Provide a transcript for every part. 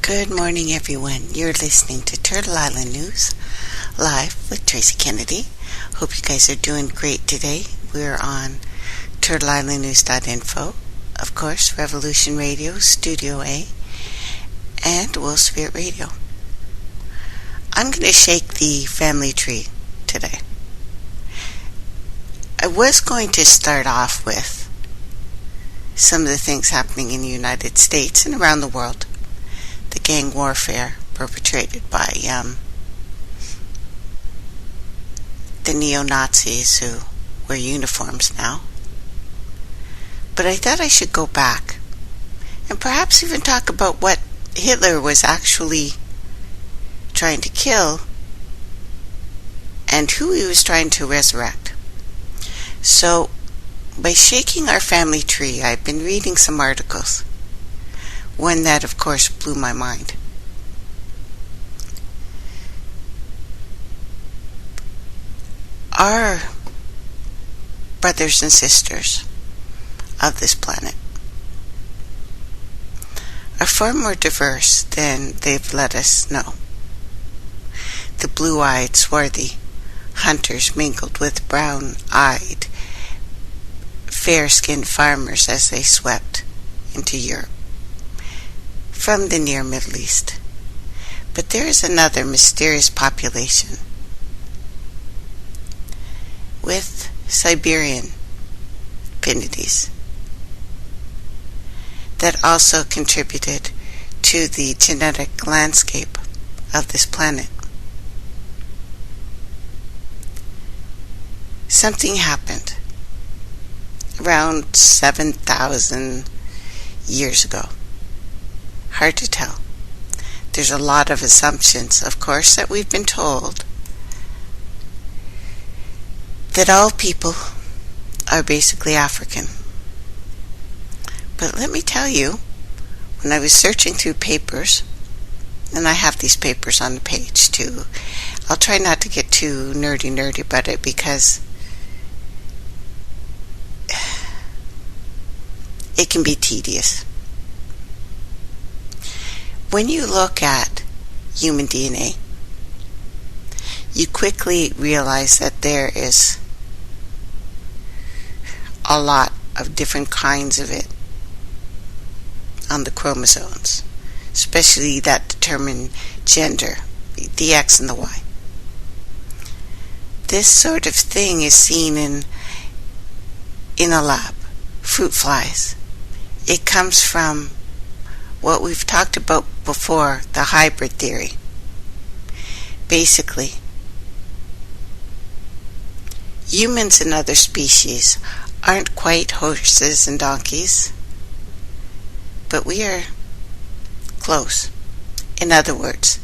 Good morning, everyone. You're listening to Turtle Island News, live with Tracey Kennedy. Hope you guys are doing great today. We're on turtleislandnews.info, of course, Revolution Radio, Studio A, and Will Spirit Radio. I'm going to shake the family tree today. I was going to start off with some of the things happening in the United States and around the world. The gang warfare perpetrated by the neo-Nazis who wear uniforms now. But I thought I should go back and perhaps even talk about what Hitler was actually trying to kill and who he was trying to resurrect. So, by shaking our family tree, I've been reading some articles. One that, of course, blew my mind. Our brothers and sisters of this planet are far more diverse than they've let us know. The blue-eyed, swarthy hunters mingled with brown-eyed, fair-skinned farmers as they swept into Europe from the near Middle East. But there is another mysterious population with Siberian affinities that also contributed to the genetic landscape of this planet. Something happened around 7,000 years ago. Hard to tell. There's a lot of assumptions, of course, that we've been told that all people are basically African. But let me tell you, when I was searching through papers, and I have these papers on the page too, I'll try not to get too nerdy about it because it can be tedious. When you look at human DNA, you quickly realize that there is a lot of different kinds of it on the chromosomes, especially that determine gender, the X and the Y. This sort of thing is seen in a lab. Fruit flies. It comes from what we've talked about before, the hybrid theory. Basically, humans and other species aren't quite horses and donkeys, but we are close. In other words,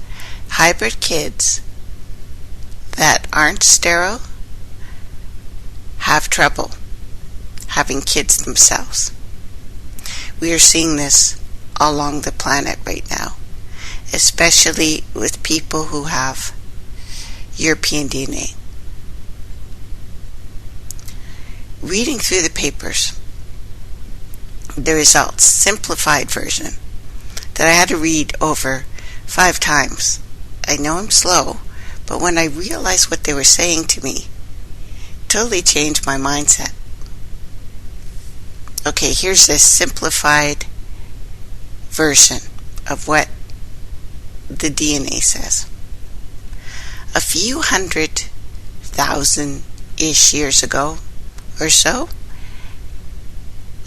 hybrid kids that aren't sterile have trouble having kids themselves. We are seeing this along the planet right now, especially with people who have European DNA. Reading through the papers, the results, simplified version, that I had to read over 5 times. I know I'm slow, but when I realized what they were saying to me, it totally changed my mindset. Okay, here's this simplified version of what the DNA says. A few 100,000-ish years ago or so,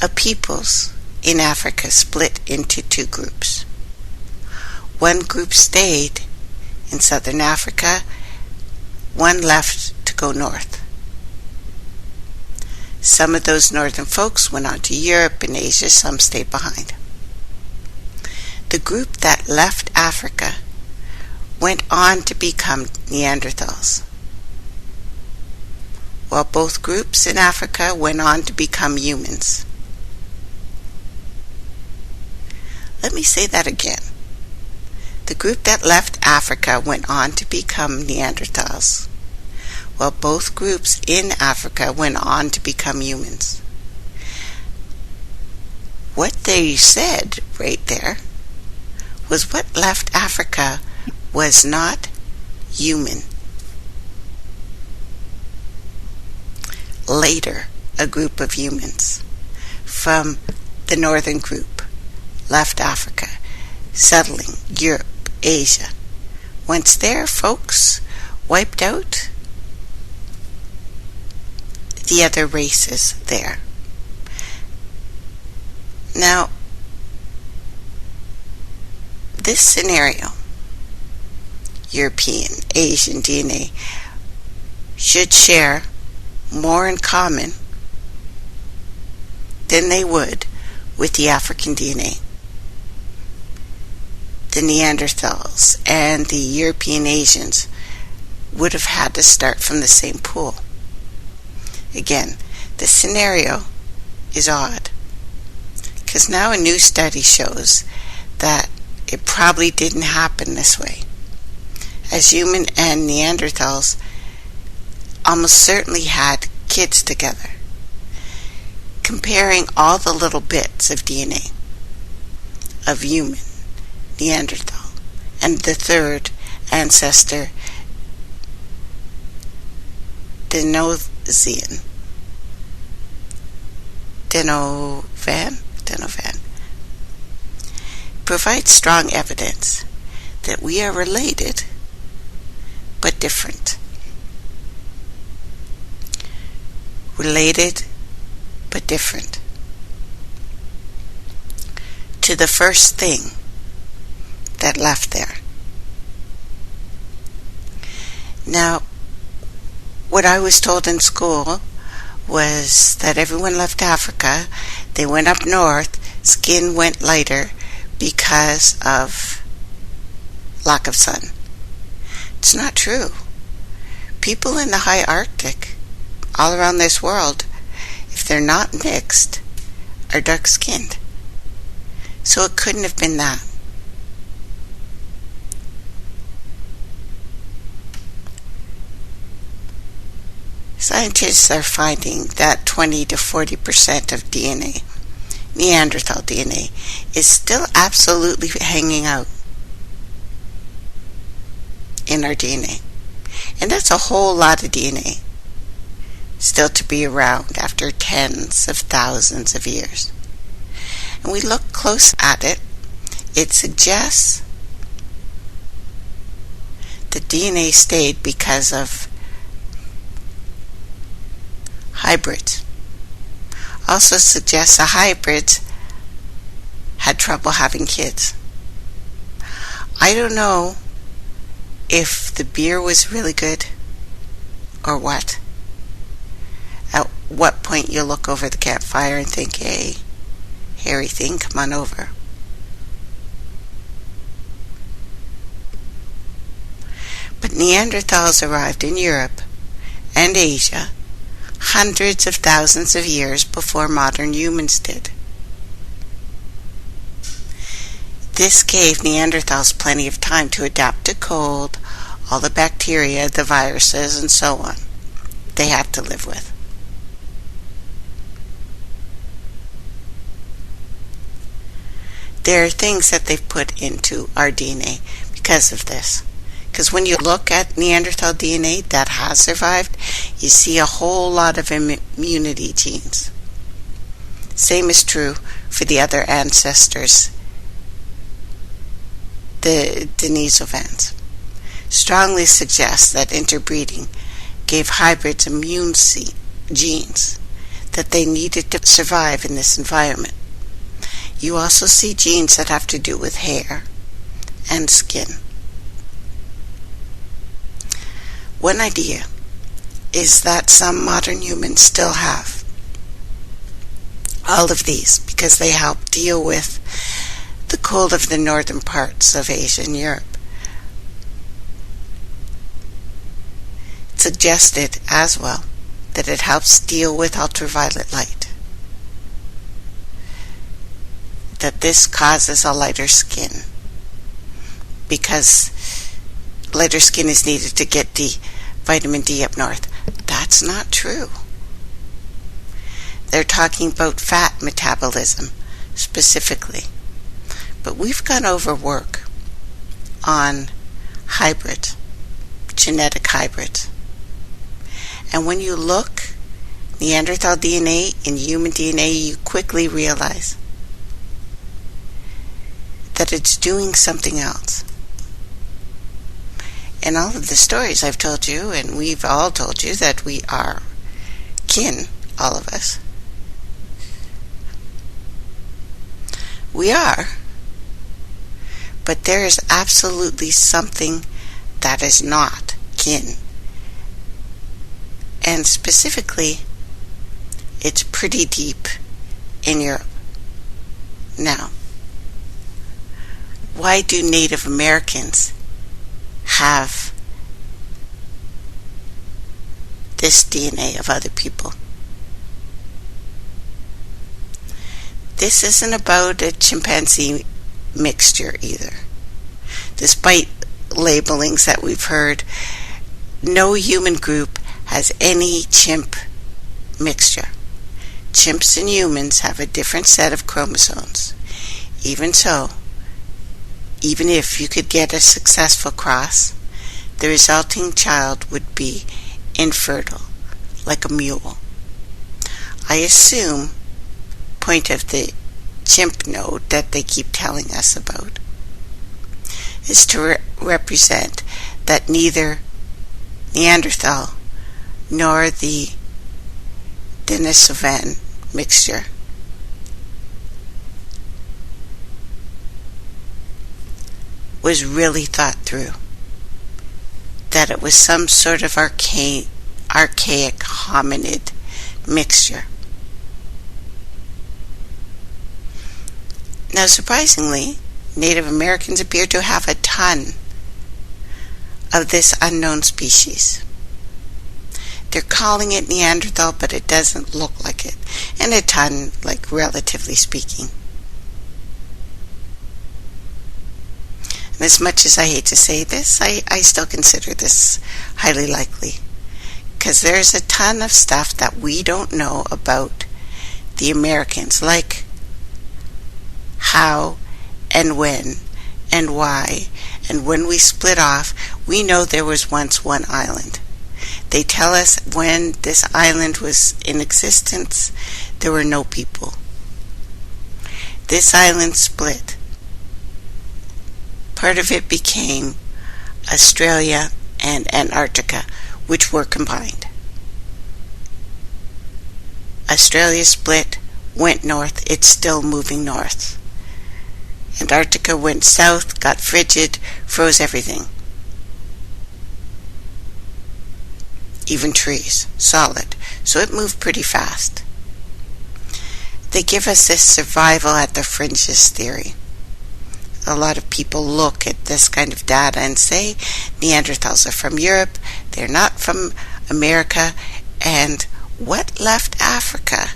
a peoples in Africa split into 2 groups. One group stayed in southern Africa, one left to go north. Some of those northern folks went on to Europe and Asia, some stayed behind. The group that left Africa went on to become Neanderthals, while both groups in Africa went on to become humans. Let me say that again. The group that left Africa went on to become Neanderthals, while both groups in Africa went on to become humans. What they said right there was what left Africa was not human. Later, a group of humans from the northern group left Africa, settling Europe, Asia. Once there, folks wiped out the other races there. Now, this scenario, European, Asian DNA, should share more in common than they would with the African DNA. The Neanderthals and the European Asians would have had to start from the same pool. Again, this scenario is odd, because now a new study shows that it probably didn't happen this way, as human and Neanderthals almost certainly had kids together. Comparing all the little bits of DNA of human, Neanderthal, and the third ancestor, Denovan, provides strong evidence that we are related but different. Related but different to the first thing that left there. Now, what I was told in school was that everyone left Africa, they went up north, skin went lighter because of lack of sun. It's not true. People in the high Arctic, all around this world, if they're not mixed, are dark-skinned. So it couldn't have been that. Scientists are finding that 20 to 40% of DNA, Neanderthal DNA, is still absolutely hanging out in our DNA. And that's a whole lot of DNA still to be around after tens of thousands of years. And we look close at it, it suggests the DNA stayed because of hybrids. Also suggests the hybrids had trouble having kids. I don't know if the beer was really good or what. At what point you look over the campfire and think, hey, hairy thing, come on over. But Neanderthals arrived in Europe and Asia hundreds of thousands of years before modern humans did. This gave Neanderthals plenty of time to adapt to cold, all the bacteria, the viruses, and so on they had to live with. There are things that they've put into our DNA because of this. Because when you look at Neanderthal DNA that has survived, you see a whole lot of immunity genes. Same is true for the other ancestors, the Denisovans. Strongly suggests that interbreeding gave hybrids immune genes that they needed to survive in this environment. You also see genes that have to do with hair and skin. One idea is that some modern humans still have all of these because they help deal with the cold of the northern parts of Asia and Europe. It's suggested as well that it helps deal with ultraviolet light, that this causes a lighter skin because lighter skin is needed to get the vitamin D up north. That's not true. They're talking about fat metabolism specifically. But we've gone over work on genetic hybrids. And when you look Neanderthal DNA and human DNA, you quickly realize that it's doing something else. And all of the stories I've told you, and we've all told you, that we are kin, all of us. We are. But there is absolutely something that is not kin. And specifically, it's pretty deep in Europe. Now, why do Native Americans have this DNA of other people? This isn't about a chimpanzee mixture either. Despite labelings that we've heard, no human group has any chimp mixture. Chimps and humans have a different set of chromosomes. Even so, even if you could get a successful cross, the resulting child would be infertile, like a mule. I assume, point of the chimp node that they keep telling us about, is to represent that neither Neanderthal nor the Denisovan mixture was really thought through, that it was some sort of archaic hominid mixture. Now, surprisingly, Native Americans appear to have a ton of this unknown species. They're calling it Neanderthal, but it doesn't look like it. And a ton, like, relatively speaking. And as much as I hate to say this, I still consider this highly likely. Because there's a ton of stuff that we don't know about the Americans, like how and when and why, and when we split off. We know there was once one island. They tell us when this island was in existence, there were no people. This island split. Part of it became Australia and Antarctica, which were combined. Australia split, went north, it's still moving north. Antarctica went south, got frigid, froze everything. Even trees, solid, so it moved pretty fast. They give us this survival at the fringes theory. A lot of people look at this kind of data and say Neanderthals are from Europe, they're not from America, and what left Africa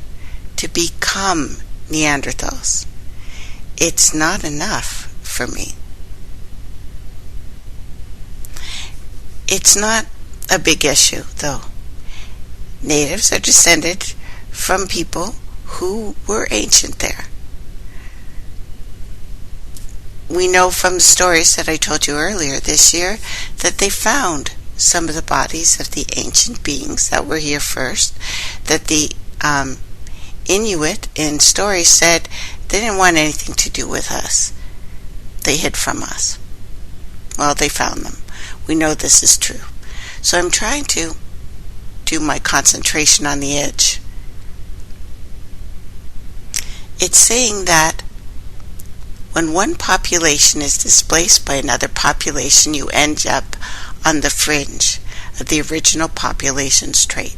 to become Neanderthals? It's not enough for me. It's not a big issue, though. Natives are descended from people who were ancient there. We know from the stories that I told you earlier this year that they found some of the bodies of the ancient beings that were here first, that the Inuit in stories said they didn't want anything to do with us. They hid from us. Well, they found them. We know this is true. So I'm trying to do my concentration on the edge. It's saying that when one population is displaced by another population, you end up on the fringe of the original population's trait.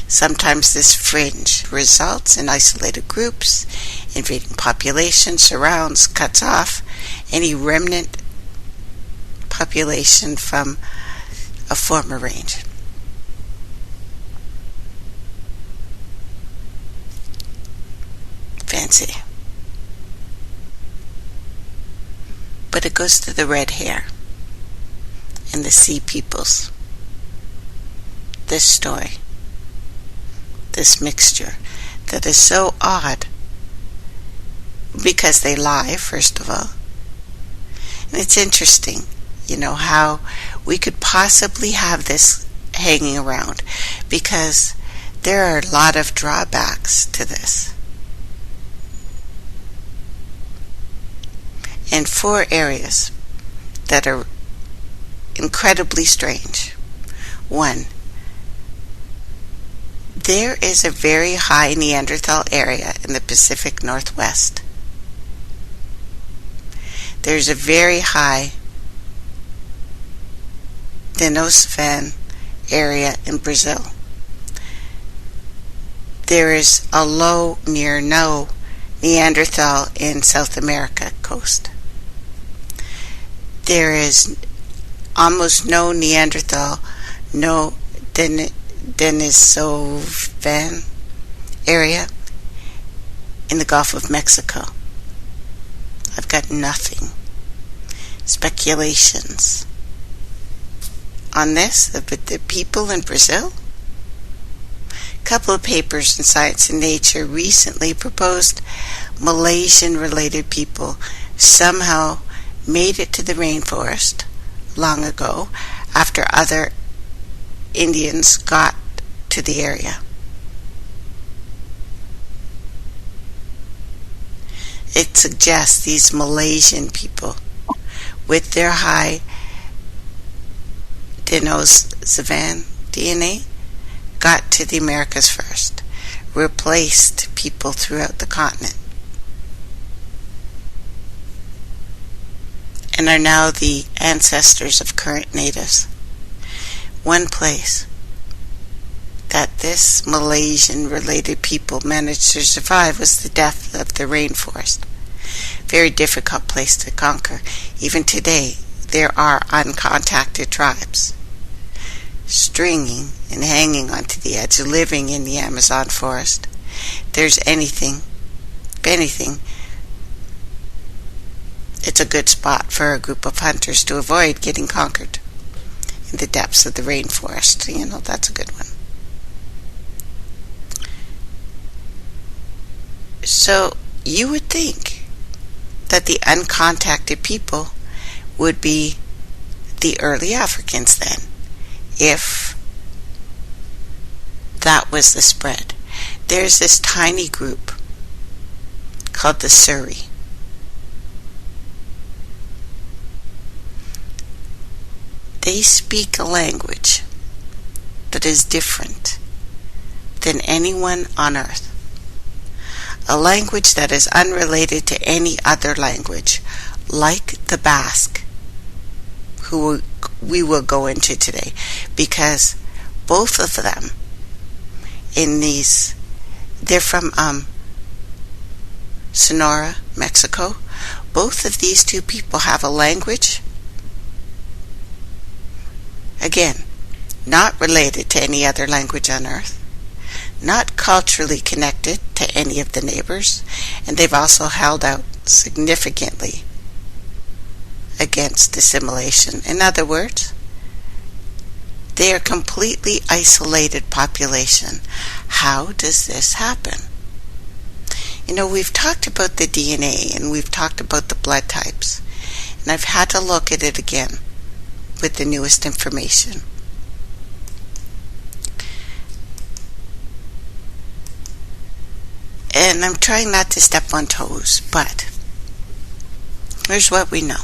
Sometimes this fringe results in isolated groups, invading population, surrounds, cuts off any remnant population from a former range. Fancy. But it goes to the red hair and the sea peoples. This story, this mixture that is so odd because they lie, first of all. And it's interesting, how we could possibly have this hanging around, because there are a lot of drawbacks to this. And 4 areas that are incredibly strange. 1, there is a very high Neanderthal area in the Pacific Northwest. There's a very high Denisovan area in Brazil. There is a low near no Neanderthal in South America coast. There is almost no Neanderthal, no Denisovan area in the Gulf of Mexico. I've got nothing. Speculations on this, the people in Brazil. A couple of papers in Science and Nature recently proposed Malaysian-related people somehow made it to the rainforest long ago after other Indians got to the area. It suggests these Malaysian people with their high Denisovan DNA got to the Americas first, replaced people throughout the continent, and are now the ancestors of current natives. One place that this Malaysian-related people managed to survive was the depth of the rainforest. Very difficult place to conquer. Even today, there are uncontacted tribes stringing and hanging onto the edge, living in the Amazon forest. If there's anything, it's a good spot for a group of hunters to avoid getting conquered in the depths of the rainforest. That's a good one. So you would think that the uncontacted people would be the early Africans then, if that was the spread. There's this tiny group called the Suri. They speak a language that is different than anyone on earth. A language that is unrelated to any other language, like the Basque, who we will go into today, because both of them they're from Sonora, Mexico. Both of these two people have a language, again, not related to any other language on earth, not culturally connected to any of the neighbors, and they've also held out significantly against assimilation. In other words, they are a completely isolated population. How does this happen? We've talked about the DNA and we've talked about the blood types, and I've had to look at it again with the newest information. And I'm trying not to step on toes, but here's what we know.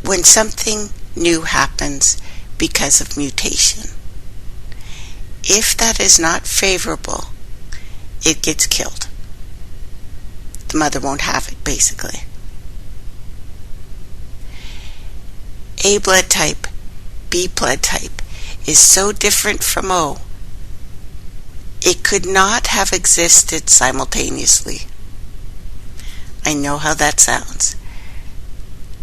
When something new happens because of mutation, if that is not favorable, it gets killed. The mother won't have it, basically. A blood type, B blood type is so different from O, it could not have existed simultaneously. I know how that sounds.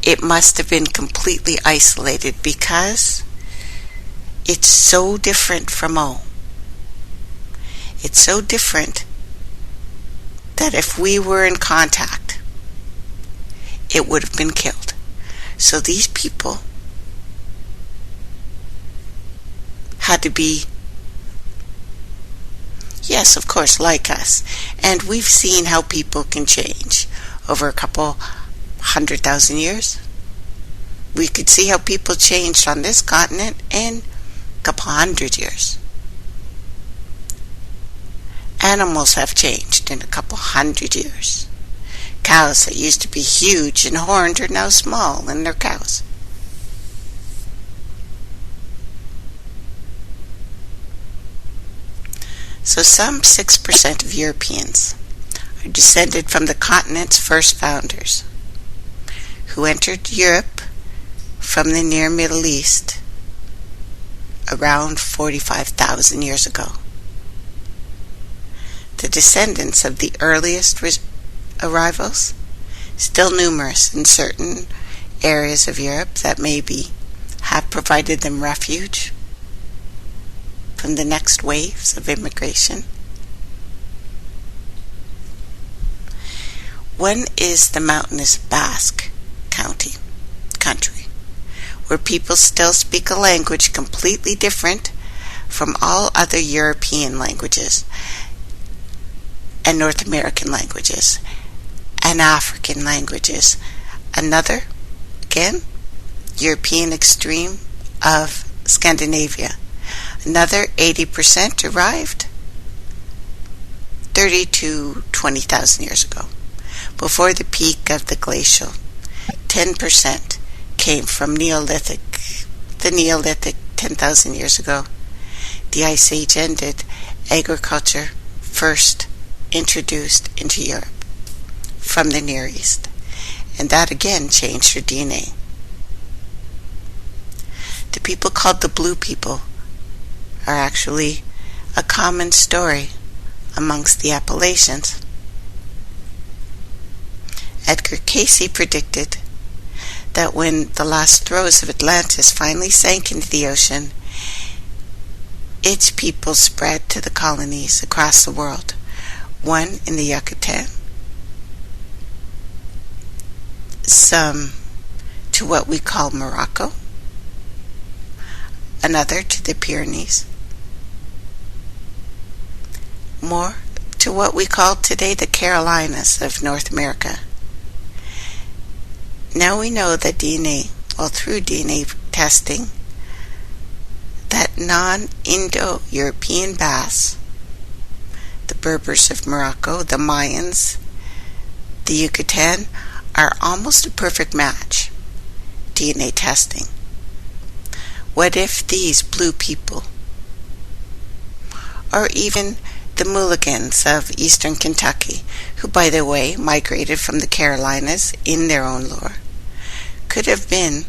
It must have been completely isolated because it's so different from O. It's so different that if we were in contact, it would have been killed. So these people had to be Yes, of course, like us. And we've seen how people can change over a couple 100,000 years. We could see how people changed on this continent in a couple 100 years. Animals have changed in a couple 100 years. Cows that used to be huge and horned are now small, and they're cows. So some 6% of Europeans are descended from the continent's first founders, who entered Europe from the near Middle East around 45,000 years ago. The descendants of the earliest arrivals, still numerous in certain areas of Europe that maybe have provided them refuge from the next waves of immigration. One is the mountainous Basque country, where people still speak a language completely different from all other European languages and North American languages and African languages. Another, again, European extreme of Scandinavia. Another 80% arrived 30 to 20,000 years ago, before the peak of the glacial. 10% came from the Neolithic 10,000 years ago. The Ice Age ended. Agriculture first introduced into Europe from the Near East, and that again changed their DNA. The people called the Blue People are actually a common story amongst the Appalachians. Edgar Cayce predicted that when the last throes of Atlantis finally sank into the ocean, its people spread to the colonies across the world, one in the Yucatan, some to what we call Morocco, another to the Pyrenees, more to what we call today the Carolinas of North America. Now we know that through DNA testing, that non-Indo-European Basques, the Berbers of Morocco, the Mayans, the Yucatan, are almost a perfect match. DNA testing. What if these blue people, or even the Mulligans of eastern Kentucky, who, by the way, migrated from the Carolinas in their own lore, could have been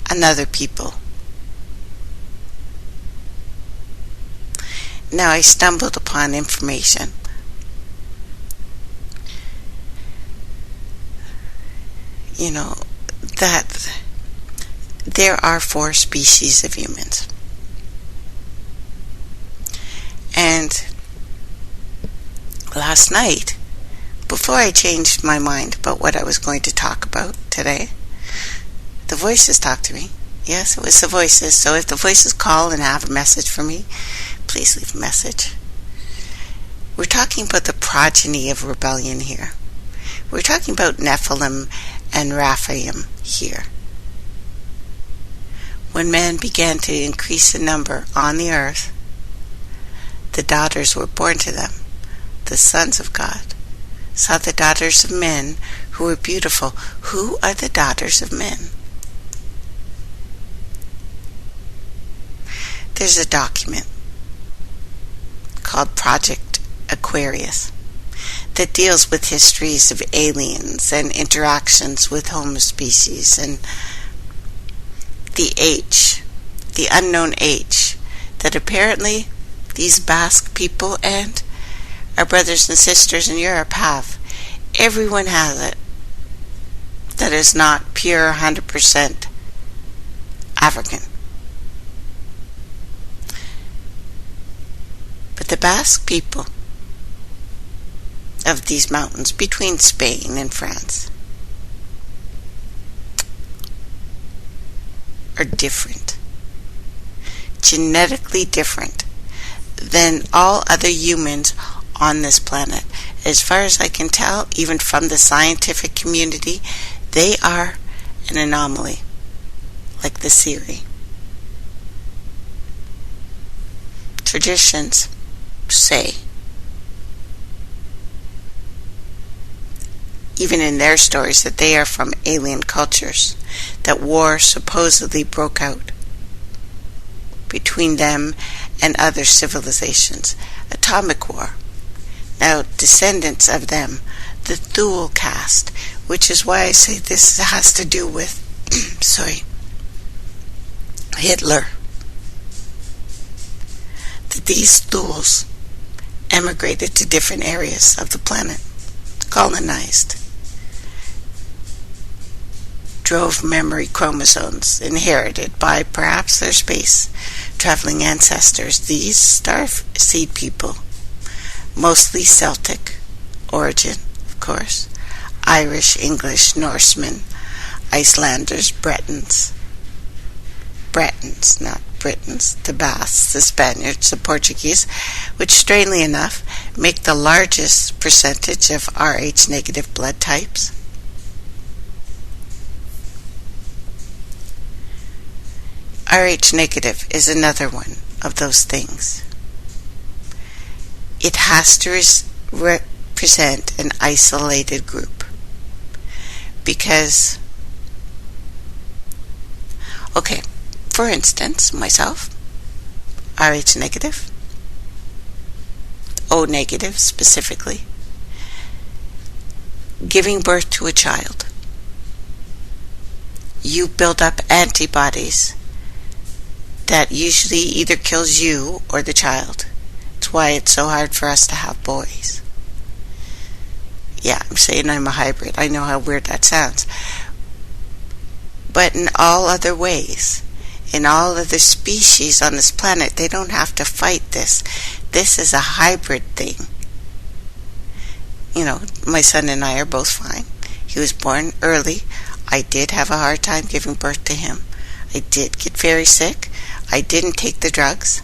another people? Now I stumbled upon information that there are 4 species of humans. And last night, before I changed my mind about what I was going to talk about today, the voices talked to me. Yes, it was the voices. So if the voices call and have a message for me, please leave a message. We're talking about the progeny of rebellion here. We're talking about Nephilim and Rephaim here. When man began to increase in number on the earth, the daughters were born to them. The sons of God saw the daughters of men who were beautiful. Who are the daughters of men? There's a document called Project Aquarius that deals with histories of aliens and interactions with Homo species and the unknown H, that apparently these Basque people and our brothers and sisters in Europe have. Everyone has it. That is not pure 100% African. But the Basque people of these mountains between Spain and France are different. genetically different than all other humans on this planet. As far as I can tell, even from the scientific community, they are an anomaly, like the Siri. Traditions say, even in their stories, that they are from alien cultures, that war supposedly broke out between them and other civilizations. Atomic war. Now, descendants of them, the Thule caste, which is why I say this has to do with, Hitler. That these Thules emigrated to different areas of the planet, colonized, drove memory chromosomes inherited by perhaps their space-traveling ancestors. These starseed people, mostly Celtic origin, of course, Irish, English, Norsemen, Icelanders, Bretons, not Britons, the Basques, the Spaniards, the Portuguese, which strangely enough make the largest percentage of Rh negative blood types. Rh negative is another one of those things. It has to represent an isolated group, because, okay, for instance, myself, Rh negative, O negative specifically, giving birth to a child, you build up antibodies that usually either kills you or the child. It's why it's so hard for us to have boys. Yeah, I'm saying I'm a hybrid. I know how weird that sounds. But in all other ways, in all other species on this planet, they don't have to fight this. This is a hybrid thing. You know, my son and I are both fine. He was born early. I did have a hard time giving birth to him. I did get very sick. I didn't take the drugs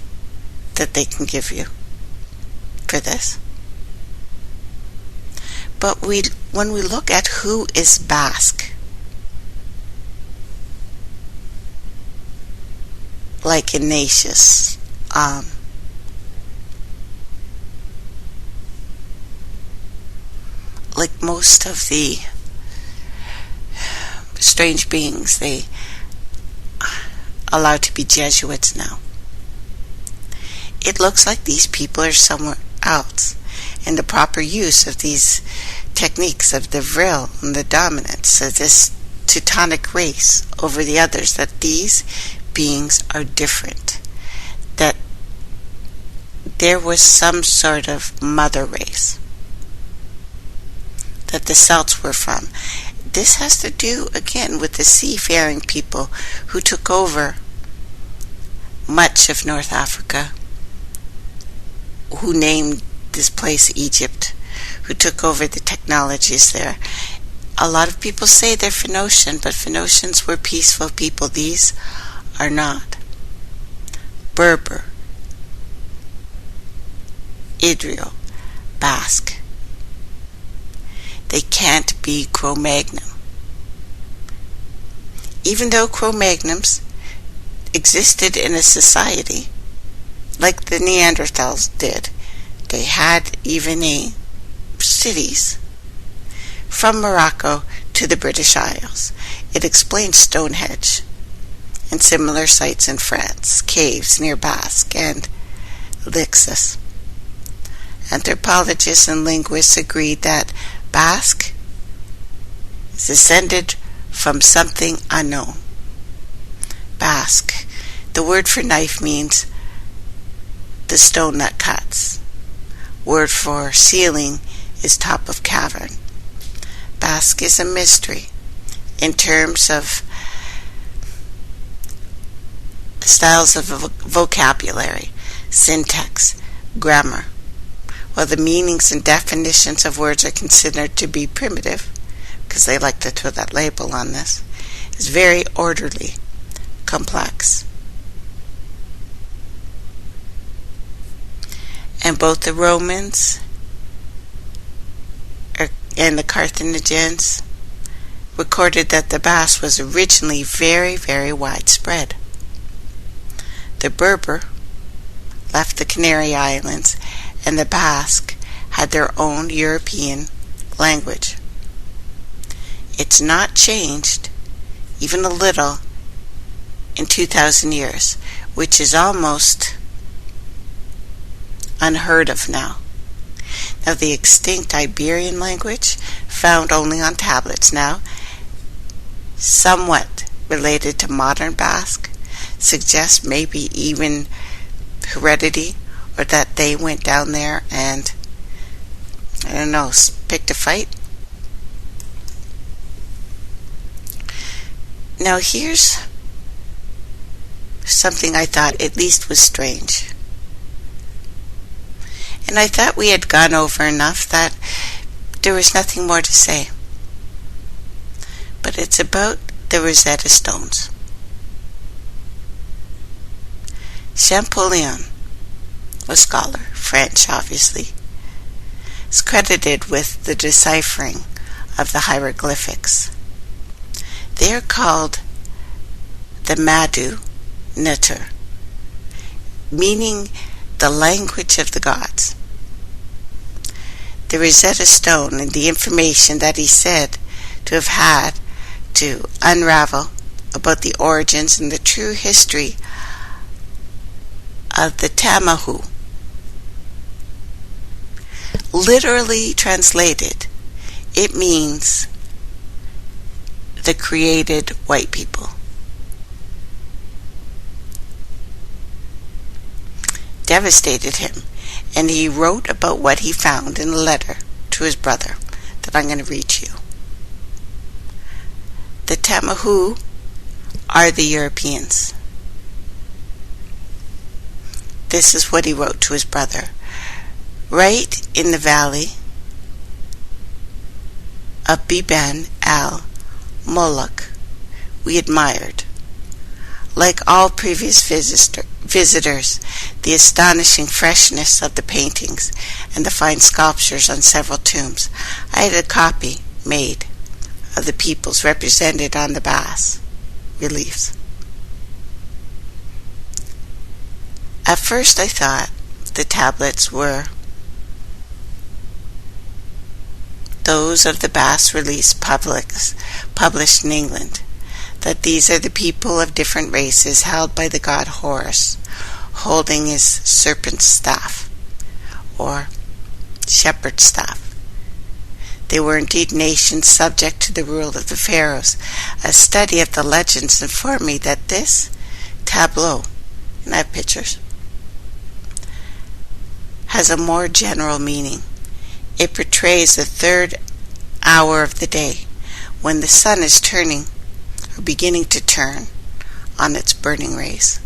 that they can give you for this. But when we look at who is Basque, like Ignatius, like most of the strange beings they allowed to be Jesuits now, it looks like these people are somewhere else, and the proper use of these techniques of the vril and the dominance of this Teutonic race over the others, that these beings are different, that there was some sort of mother race that the Celts were from. This has to do, again, with the seafaring people who took over much of North Africa, who named this place Egypt, who took over the technologies there. A lot of people say they're Phoenician, but Phoenicians were peaceful people. These are not. Berber, Idril, Basque. They can't be Cro-Magnon. Even though Cro-Magnons existed in a society like the Neanderthals did, they had even cities from Morocco to the British Isles. It explains Stonehenge and similar sites in France, caves near Basque and Lixus. Anthropologists and linguists agreed that Basque is descended from something unknown. Basque, the word for knife, means the stone that cuts. Word for ceiling is top of cavern. Basque is a mystery in terms of styles of vocabulary, syntax, grammar. While the meanings and definitions of words are considered to be primitive, because they like to throw that label on this, is very orderly, complex. And both the Romans and the Carthaginians recorded that the Basque was originally very, very widespread. The Berber left the Canary Islands, and the Basque had their own European language. It's not changed even a little in 2,000 years, which is almost unheard of now. Now, the extinct Iberian language, found only on tablets now, somewhat related to modern Basque, suggests maybe even heredity, or that they went down there and, I don't know, picked a fight. Now here's something I thought at least was strange. And I thought we had gone over enough that there was nothing more to say. But it's about the Rosetta Stones. Champollion, a scholar, French obviously, is credited with the deciphering of the hieroglyphics. They are called the Madu Neter, meaning the language of the gods. The Rosetta Stone and the information that he said to have had to unravel about the origins and the true history of the Tamahou. Literally translated, it means the created white people. Devastated him, and he wrote about what he found in a letter to his brother that I'm going to read to you. The Tamahou are the Europeans. This is what he wrote to his brother. Right in the valley of Biban al-Moloch, we admired, like all previous visitors, the astonishing freshness of the paintings and the fine sculptures on several tombs. I had a copy made of the peoples represented on the bas reliefs. At first I thought the tablets were those of the bas reliefs published in England, that these are the people of different races held by the god Horus, holding his serpent staff, or shepherd's staff. They were indeed nations subject to the rule of the pharaohs. A study of the legends informed me that this tableau, and I have pictures, has a more general meaning. It portrays the third hour of the day, when the sun is turning, or beginning to turn, on its burning rays,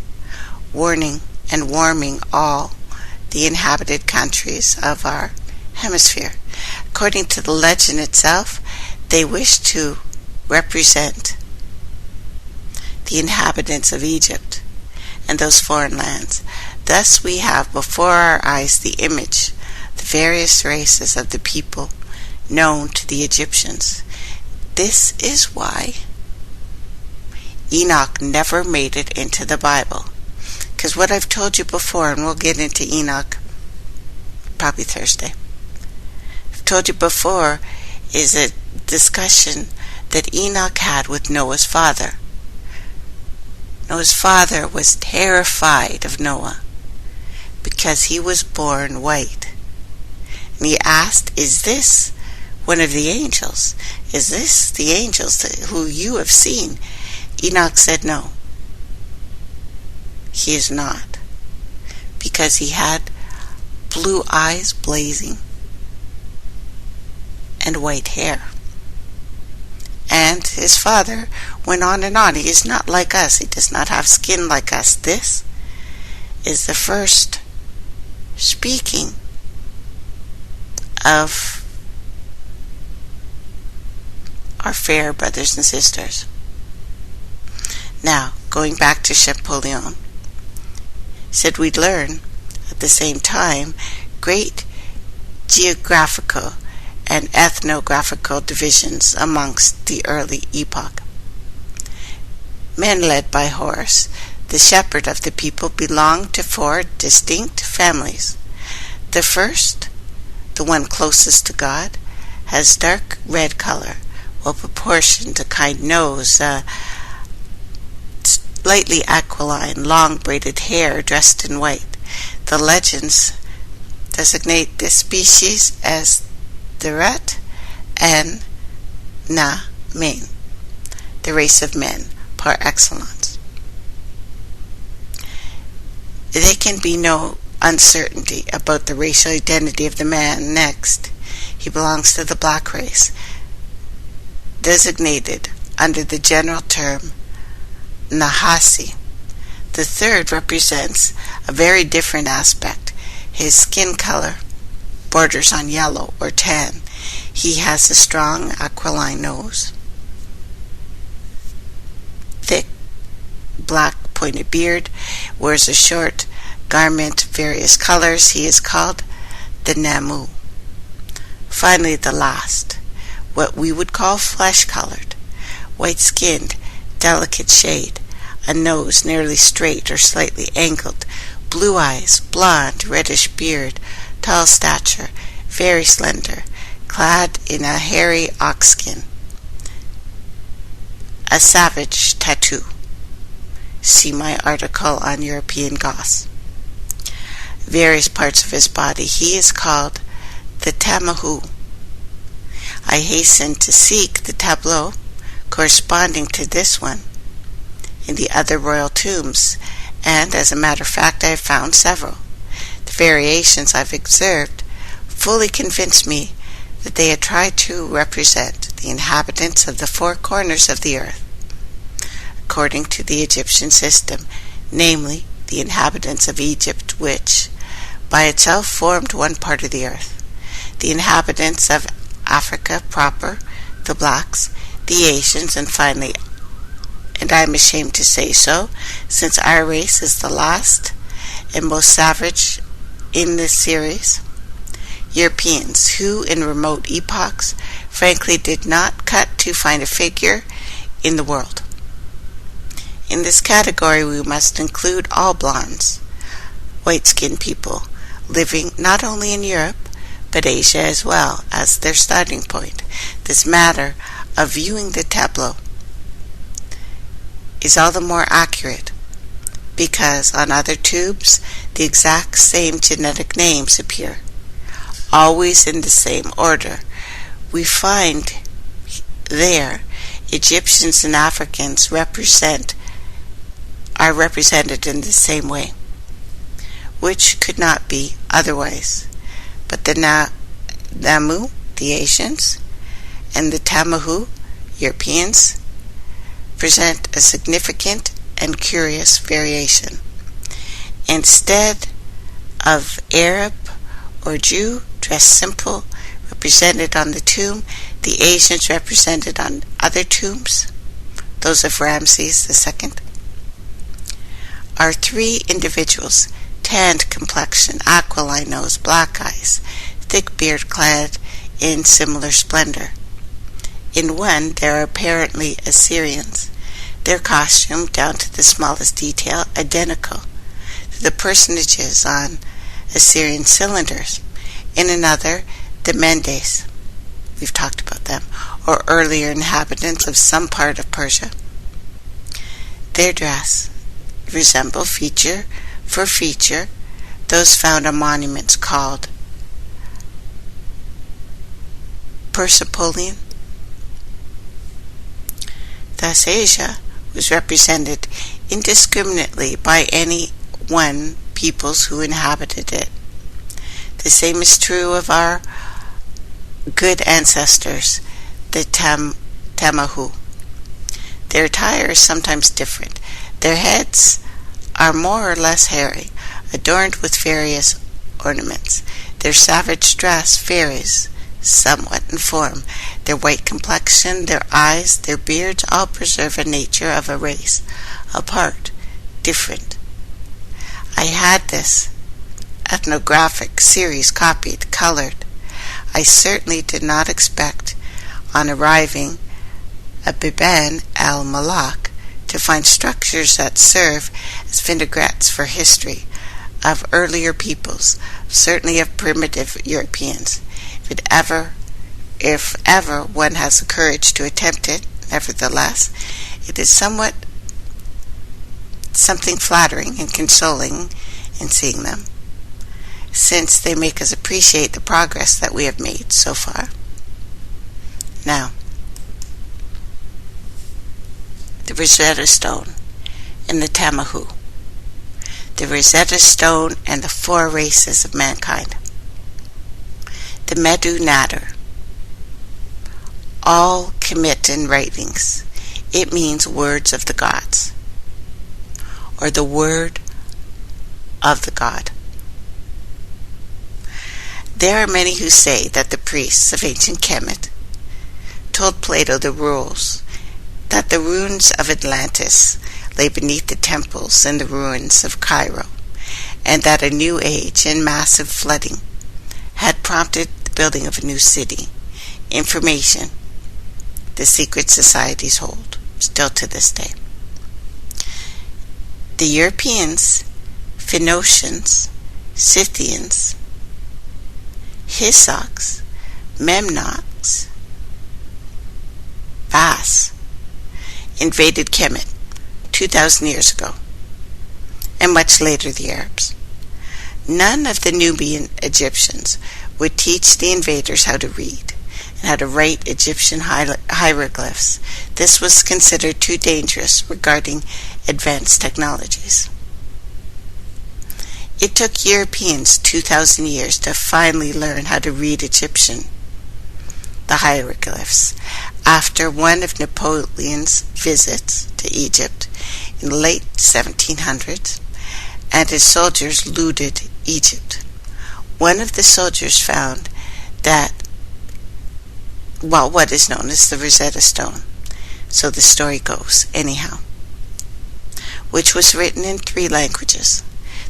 warning and warming all the inhabited countries of our hemisphere. According to the legend itself, they wish to represent the inhabitants of Egypt and those foreign lands. Thus we have before our eyes the image, the various races of the people known to the Egyptians. This is why Enoch never made it into the Bible. Because what I've told you before, and we'll get into Enoch probably Thursday, I've told you before, is a discussion that Enoch had with Noah's father. Noah's father was terrified of Noah because he was born white. And he asked, is this one of the angels? Is this the angels who you have seen? Enoch said no. He is not. Because he had blue eyes blazing and white hair. And his father went on and on. He is not like us. He does not have skin like us. This is the first speaking of our fair brothers and sisters. Now, going back to Champollion, said we'd learn at the same time great geographical and ethnographical divisions amongst the early epoch. Men led by Horus, the shepherd of the people, belonged to 4 distinct families. The first, the one closest to God, has dark red color, well-proportioned, a kind nose, slightly aquiline, long braided hair, dressed in white. The legends designate this species as the Ret and Na Main, the race of men par excellence. There can be no uncertainty about the racial identity of the man. Next, he belongs to the black race, designated under the general term Nahasi. The third represents a very different aspect. His skin color borders on yellow or tan. He has a strong aquiline nose, thick black pointed beard, wears a short garment of various colors. He is called the Namou. Finally, the last, what we would call flesh-colored, white-skinned, delicate shade, a nose nearly straight or slightly angled, blue eyes, blonde, reddish beard, tall stature, very slender, clad in a hairy ox skin. A savage tattoo. See my article on European goths. Various parts of his body. He is called the Tamahou. I hastened to seek the tableau corresponding to this one in the other royal tombs, and as a matter of fact I have found several. The variations I've observed fully convinced me that they had tried to represent the inhabitants of the 4 corners of the earth, according to the Egyptian system, namely the inhabitants of Egypt, which by itself formed one part of the earth, the inhabitants of Africa proper, the blacks, the Asians, and finally, and I am ashamed to say so, since our race is the last and most savage in this series, Europeans, who in remote epochs frankly did not cut to find a figure in the world. In this category we must include all blondes, white-skinned people, living not only in Europe, but Asia as well as their starting point. This matter of viewing the tableau is all the more accurate because on other tubes the exact same genetic names appear, always in the same order. We find there Egyptians and Africans are represented in the same way, which could not be otherwise. But the Namou, the Asians, and the Tamahou, Europeans, present a significant and curious variation. Instead of Arab or Jew, dressed simple, represented on the tomb, the Asians represented on other tombs, those of Ramses II, are 3 individuals, tanned complexion, aquiline nose, black eyes, thick beard clad in similar splendor. In one, there are apparently Assyrians, their costume, down to the smallest detail, identical to the personages on Assyrian cylinders. In another, the Mendes, we've talked about them, or earlier inhabitants of some part of Persia. Their dress resemble feature for feature those found on monuments called Persepolian. Thus Asia was represented indiscriminately by any one peoples who inhabited it. The same is true of our good ancestors, the Tamahou. Their attire is sometimes different. Their heads are more or less hairy, adorned with various ornaments. Their savage dress varies somewhat in form. Their white complexion, their eyes, their beards all preserve a nature of a race, apart, different. I had this ethnographic series copied, colored. I certainly did not expect, on arriving at Biban al-Malak, to find structures that serve as vinaigrettes for history of earlier peoples, certainly of primitive Europeans. If ever one has the courage to attempt it, nevertheless, it is something flattering and consoling in seeing them, since they make us appreciate the progress that we have made so far. Now, the Rosetta Stone and the Tamahou. The Rosetta Stone and the four races of mankind. The Medu Nadir. All Kemetan writings. It means words of the gods, or the word of the god. There are many who say that the priests of ancient Kemet told Plato the rules, that the ruins of Atlantis lay beneath the temples and the ruins of Cairo, and that a new age and massive flooding had prompted the building of a new city. Information the secret societies hold, still to this day. The Europeans, Phoenicians, Scythians, Hyksos, Memnoks, Vas, invaded Kemet 2,000 years ago, and much later the Arabs. None of the Nubian Egyptians would teach the invaders how to read and how to write Egyptian hieroglyphs. This was considered too dangerous regarding advanced technologies. It took Europeans 2,000 years to finally learn how to read Egyptian, the hieroglyphs, after one of Napoleon's visits to Egypt in the late 1700s, and his soldiers looted Egypt. One of the soldiers found that, what is known as the Rosetta Stone, so the story goes anyhow, which was written in 3 languages.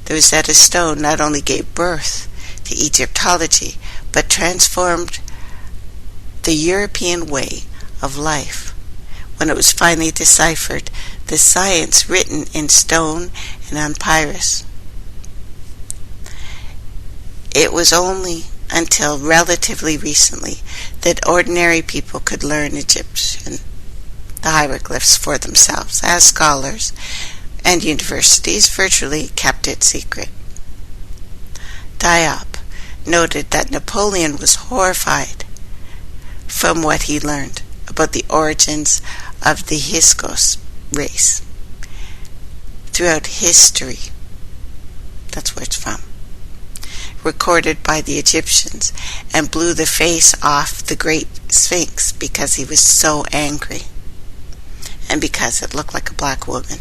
The Rosetta Stone not only gave birth to Egyptology, but transformed the European way of life. When it was finally deciphered, the science written in stone and on papyrus. It was only until relatively recently that ordinary people could learn Egyptian, the hieroglyphs, for themselves, as scholars and universities virtually kept it secret. Diop noted that Napoleon was horrified from what he learned about the origins of the Hyksos race throughout history. That's where it's from. Recorded by the Egyptians, and blew the face off the great Sphinx because he was so angry and because it looked like a black woman.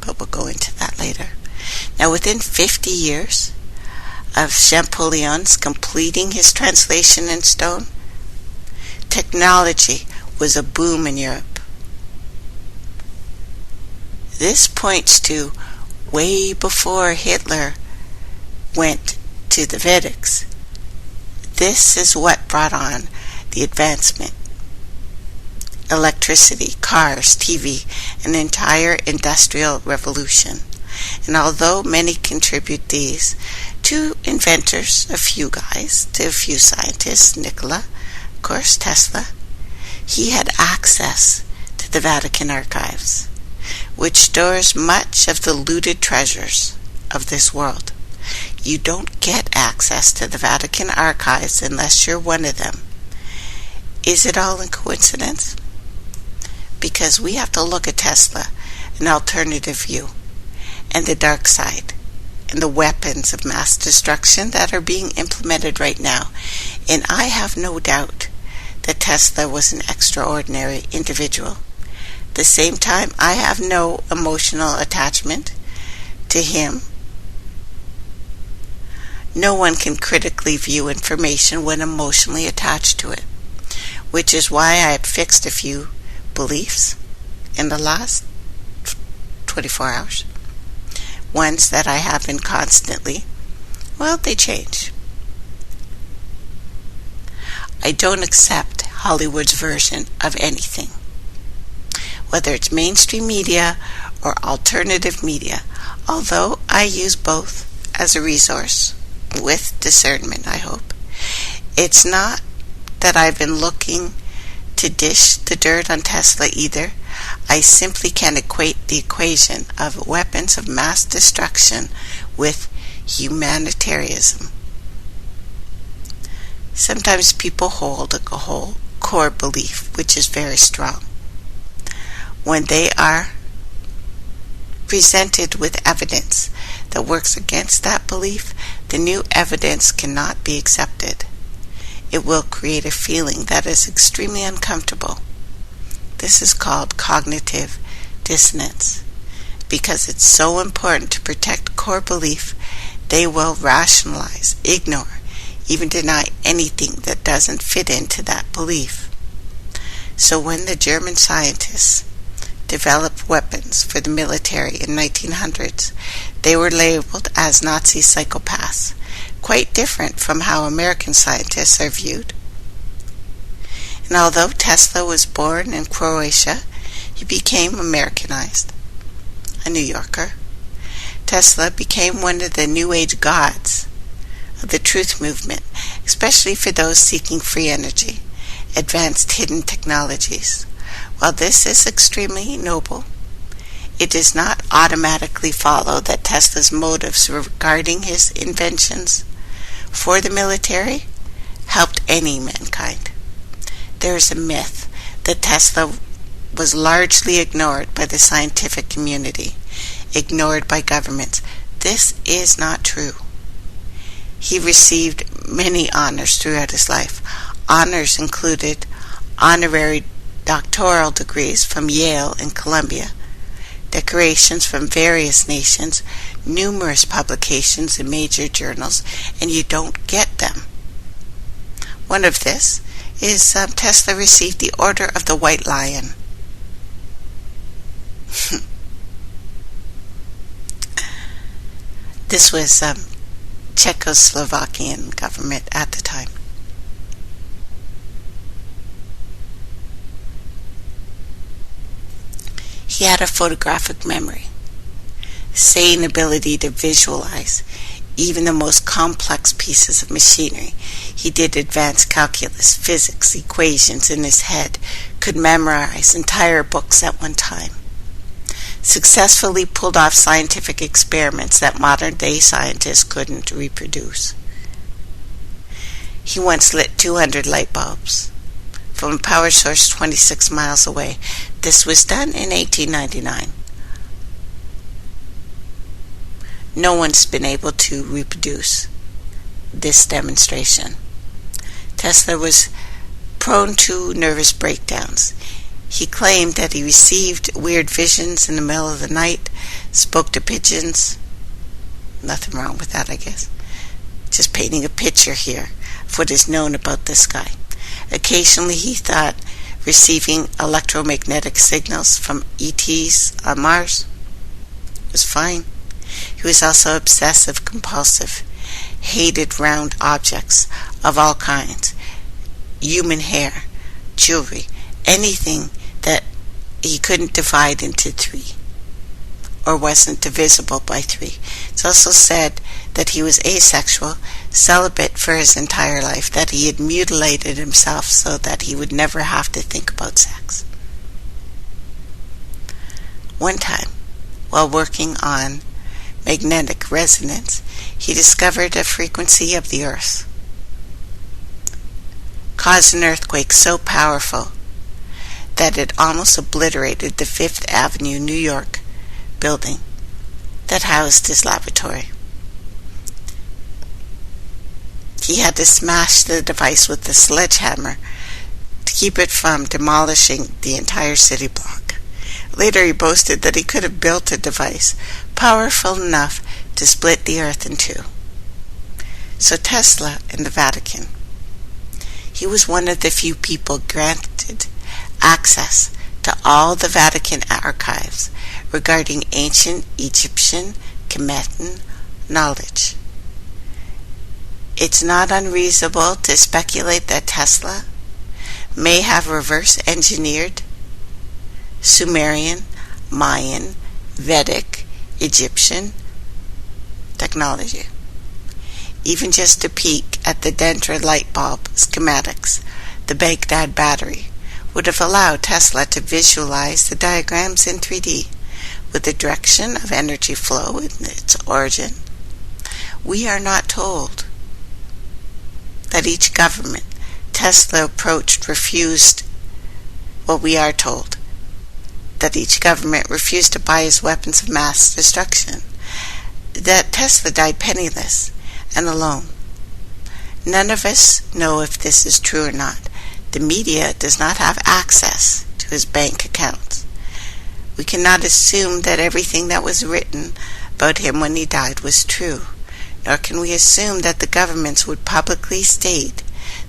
But we'll go into that later. Now, within 50 years of Champollion's completing his translation in stone, technology was a boom in Europe. This points to way before Hitler went to the Vedics. This is what brought on the advancement. Electricity, cars, TV, an entire industrial revolution. And although many contribute these to inventors, a few guys, to a few scientists, Nikola, of course, Tesla, he had access to the Vatican archives, which stores much of the looted treasures of this world. You don't get access to the Vatican archives unless you're one of them. Is it all in coincidence? Because we have to look at Tesla, an alternative view, and the dark side, and the weapons of mass destruction that are being implemented right now. And I have no doubt that Tesla was an extraordinary individual. At the same time, I have no emotional attachment to him. No one can critically view information when emotionally attached to it, which is why I have fixed a few beliefs in the last 24 hours. Ones that I have been constantly Well, they change. I don't accept Hollywood's version of anything, whether it's mainstream media or alternative media, although I use both as a resource, with discernment, I hope. It's not that I've been looking to dish the dirt on Tesla either. I simply can't equate the equation of weapons of mass destruction with humanitarianism. Sometimes people hold a whole core belief which is very strong. When they are presented with evidence that works against that belief, the new evidence cannot be accepted. It will create a feeling that is extremely uncomfortable. This is called cognitive dissonance. Because it's so important to protect core belief, they will rationalize, ignore, even deny anything that doesn't fit into that belief. So when the German scientists developed weapons for the military in 1900s, they were labeled as Nazi psychopaths, quite different from how American scientists are viewed. And although Tesla was born in Croatia, he became Americanized, a New Yorker. Tesla became one of the New Age gods of the truth movement, especially for those seeking free energy, advanced hidden technologies. While this is extremely noble, it does not automatically follow that Tesla's motives regarding his inventions for the military helped any mankind. There is a myth that Tesla was largely ignored by the scientific community, ignored by governments. This is not true. He received many honors throughout his life. Honors included honorary doctoral degrees from Yale and Columbia, decorations from various nations, numerous publications in major journals, and you don't get them. One of this is Tesla received the Order of the White Lion. This was Czechoslovakian government at the time. He had a photographic memory, sane ability to visualize even the most complex pieces of machinery. He did advanced calculus, physics, equations in his head, could memorize entire books at one time, successfully pulled off scientific experiments that modern-day scientists couldn't reproduce. He once lit 200 light bulbs from a power source 26 miles away. This was done in 1899. No one's been able to reproduce this demonstration. Tesla was prone to nervous breakdowns. He claimed that he received weird visions in the middle of the night, spoke to pigeons. Nothing wrong with that, I guess. Just painting a picture here of what is known about this guy. Occasionally he thought receiving electromagnetic signals from ETs on Mars was fine. He was also obsessive compulsive, hated round objects of all kinds, human hair, jewelry, anything that he couldn't divide into three or wasn't divisible by three. It's also said that he was asexual, celibate for his entire life, that he had mutilated himself so that he would never have to think about sex. One time, while working on magnetic resonance, he discovered a frequency of the Earth caused an earthquake so powerful that it almost obliterated the Fifth Avenue, New York building that housed his laboratory. He had to smash the device with a sledgehammer to keep it from demolishing the entire city block. Later he boasted that he could have built a device powerful enough to split the earth in two. So Tesla in the Vatican, he was one of the few people granted access to all the Vatican archives regarding ancient Egyptian Kemetan knowledge. It's not unreasonable to speculate that Tesla may have reverse engineered Sumerian, Mayan, Vedic, Egyptian technology. Even just to peek at the Dendra light bulb schematics, the Baghdad battery would have allowed Tesla to visualize the diagrams in 3D with the direction of energy flow and its origin. We are not told that each government Tesla approached refused. Well, we are told that each government refused to buy his weapons of mass destruction, that Tesla died penniless and alone. None of us know if this is true or not. The media does not have access to his bank accounts. We cannot assume that everything that was written about him when he died was true, nor can we assume that the governments would publicly state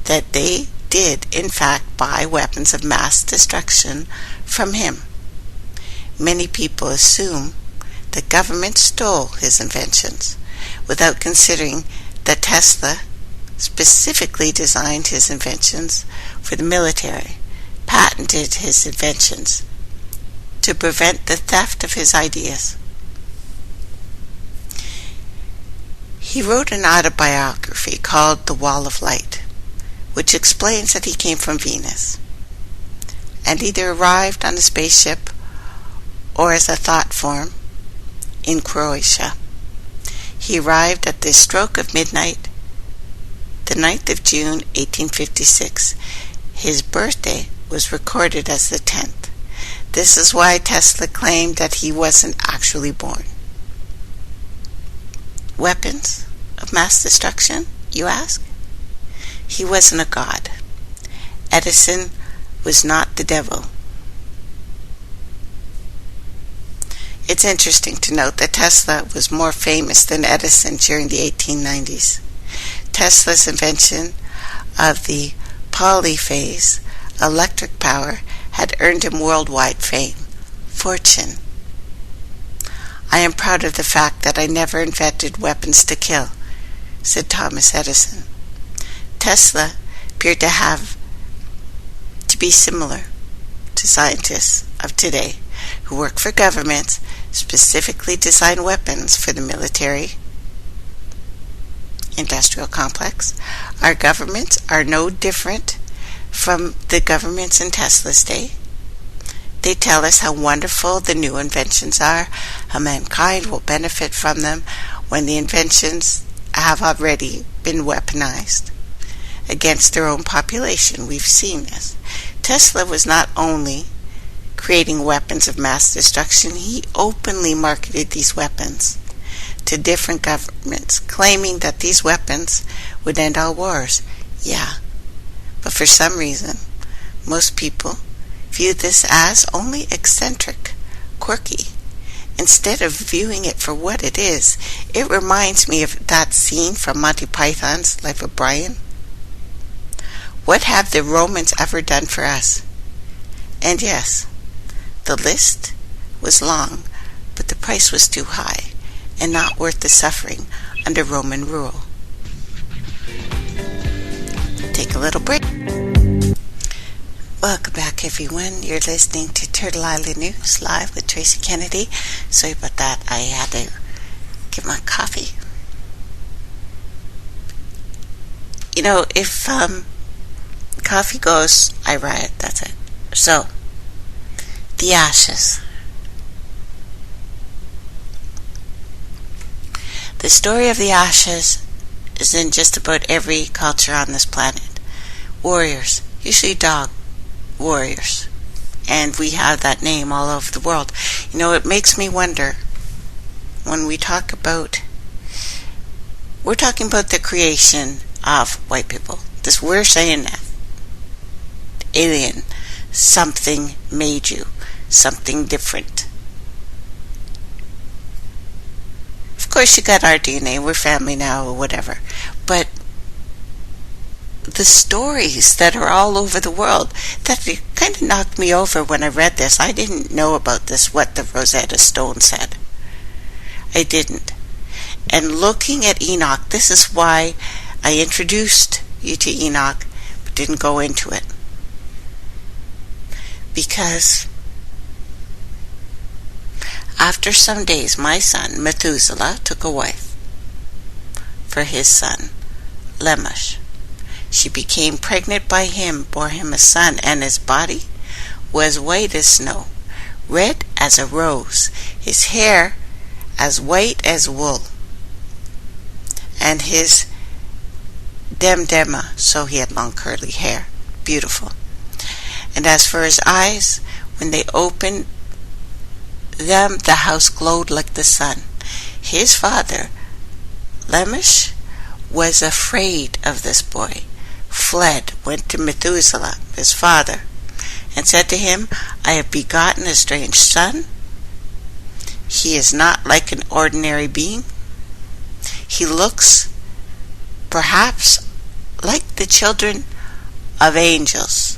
that they did in fact buy weapons of mass destruction from him. Many people assume that governments stole his inventions without considering that Tesla specifically designed his inventions for the military, patented his inventions to prevent the theft of his ideas. He wrote an autobiography called The Wall of Light, which explains that he came from Venus and either arrived on a spaceship or as a thought form in Croatia. He arrived at the stroke of midnight, the 9th of June, 1856. His birthday was recorded as the 10th. This is why Tesla claimed that he wasn't actually born. Weapons of mass destruction, you ask? He wasn't a god. Edison was not the devil. It's interesting to note that Tesla was more famous than Edison during the 1890s. Tesla's invention of the polyphase electric power had earned him worldwide fame, fortune. I am proud of the fact that I never invented weapons to kill, said Thomas Edison. Tesla appeared to be similar to scientists of today who work for governments, specifically design weapons for the military industrial complex. Our governments are no different from the governments in Tesla's day. They tell us how wonderful the new inventions are, how mankind will benefit from them when the inventions have already been weaponized against their own population. We've seen this. Tesla was not only creating weapons of mass destruction, he openly marketed these weapons to different governments, claiming that these weapons would end all wars. Yeah, but for some reason, most people view this as only eccentric, quirky. Instead of viewing it for what it is, it reminds me of that scene from Monty Python's Life of Brian. What have the Romans ever done for us? And yes, the list was long, but the price was too high and not worth the suffering under Roman rule. Take a little break. Welcome back, everyone. You're listening to Turtle Island News live with Tracey Kennedy. Sorry about that. I had to get my coffee. You know, if coffee goes, I riot. That's it. So, the ashes. The story of the ashes is in just about every culture on this planet. Warriors, usually dog warriors, and we have that name all over the world. You know, it makes me wonder when we're talking about the creation of white people. We're saying that alien, something made you, something different. Of course, you got our DNA, we're family now, or whatever, but the stories that are all over the world, that kind of knocked me over when I read this. I didn't know about this, what the Rosetta Stone said. I didn't. And looking at Enoch, this is why I introduced you to Enoch, but didn't go into it. Because after some days, my son, Methuselah, took a wife for his son, Lamech. She became pregnant by him, bore him a son, and his body was white as snow, red as a rose, his hair as white as wool, and his demdema, so he had long curly hair, beautiful. And as for his eyes, when they opened them, the house glowed like the sun. His father, Lamech, was afraid of this boy, fled, went to Methuselah, his father, and said to him, I have begotten a strange son. He is not like an ordinary being. He looks, perhaps, like the children of angels.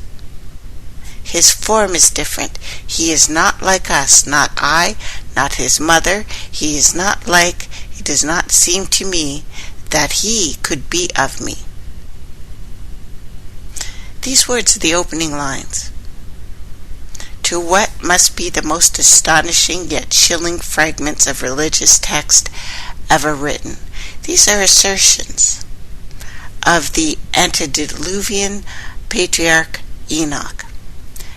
His form is different. He is not like us, not I, not his mother. He is not like, it does not seem to me that he could be of me. These words are the opening lines to what must be the most astonishing yet chilling fragments of religious text ever written. These are assertions of the antediluvian patriarch Enoch,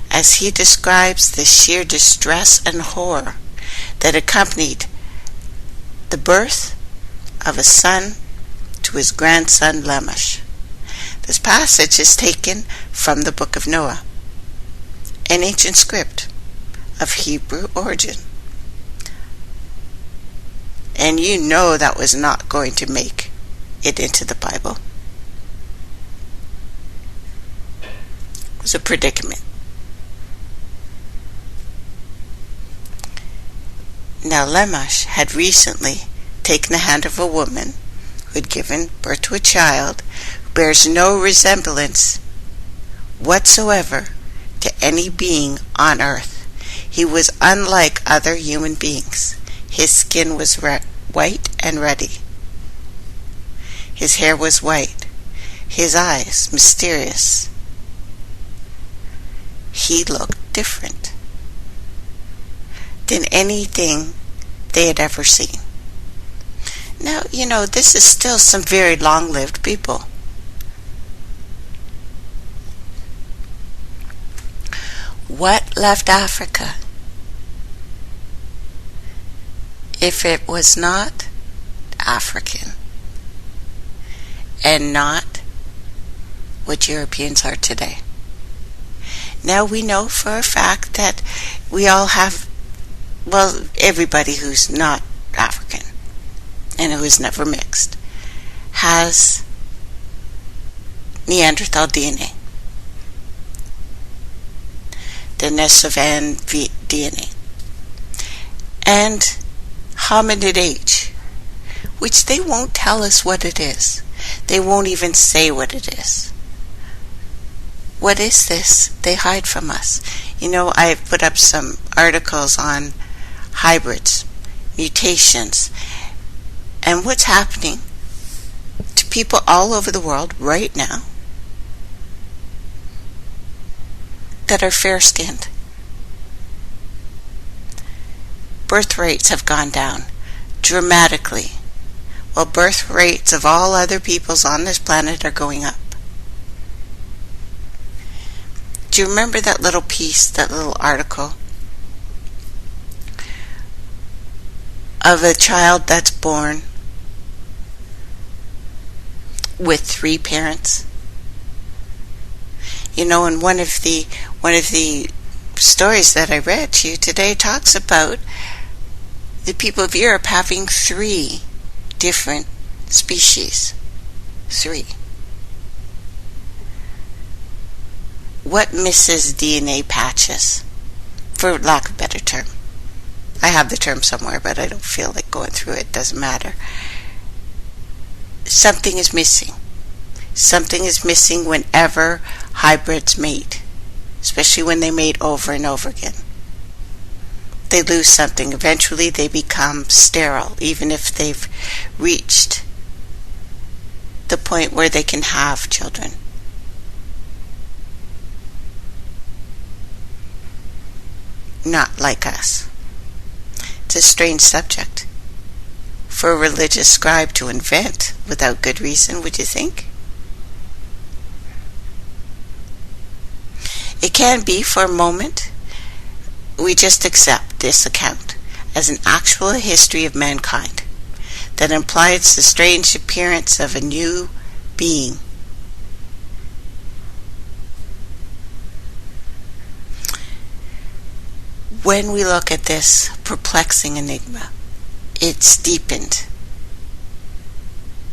as he describes the sheer distress and horror that accompanied the birth of a son to his grandson Lamech. This passage is taken from the Book of Noah, an ancient script of Hebrew origin. And you know that was not going to make it into the Bible. It was a predicament. Now Lamech had recently taken the hand of a woman who had given birth to a child who bears no resemblance whatsoever to any being on earth. He was unlike other human beings. His skin was white and ruddy. His hair was white. His eyes mysterious. He looked different than anything they had ever seen. Now, this is still some very long-lived people. What left Africa if it was not African and not what Europeans are today? Now we know for a fact that we all have, everybody who's not African and who is never mixed has Neanderthal DNA, Denisovan DNA, and hominid age, which they won't tell us what it is. They won't even say what it is. What is this? They hide from us. I've put up some articles on hybrids, mutations, and what's happening to people all over the world right now that are fair-skinned. Birth rates have gone down dramatically, while birth rates of all other peoples on this planet are going up. Do you remember that little piece, that little article of a child that's born with 3 parents? And one of the stories that I read to you today talks about the people of Europe having 3 different species. 3. What misses DNA patches, for lack of a better term? I have the term somewhere, but I don't feel like going through it. Doesn't matter. Something is missing. Something is missing whenever hybrids mate, especially when they mate over and over again. They lose something. Eventually they become sterile, even if they've reached the point where they can have children. Not like us. It's a strange subject for a religious scribe to invent without good reason, would you think? It can be for a moment. We just accept this account as an actual history of mankind that implies the strange appearance of a new being. When we look at this perplexing enigma, it's deepened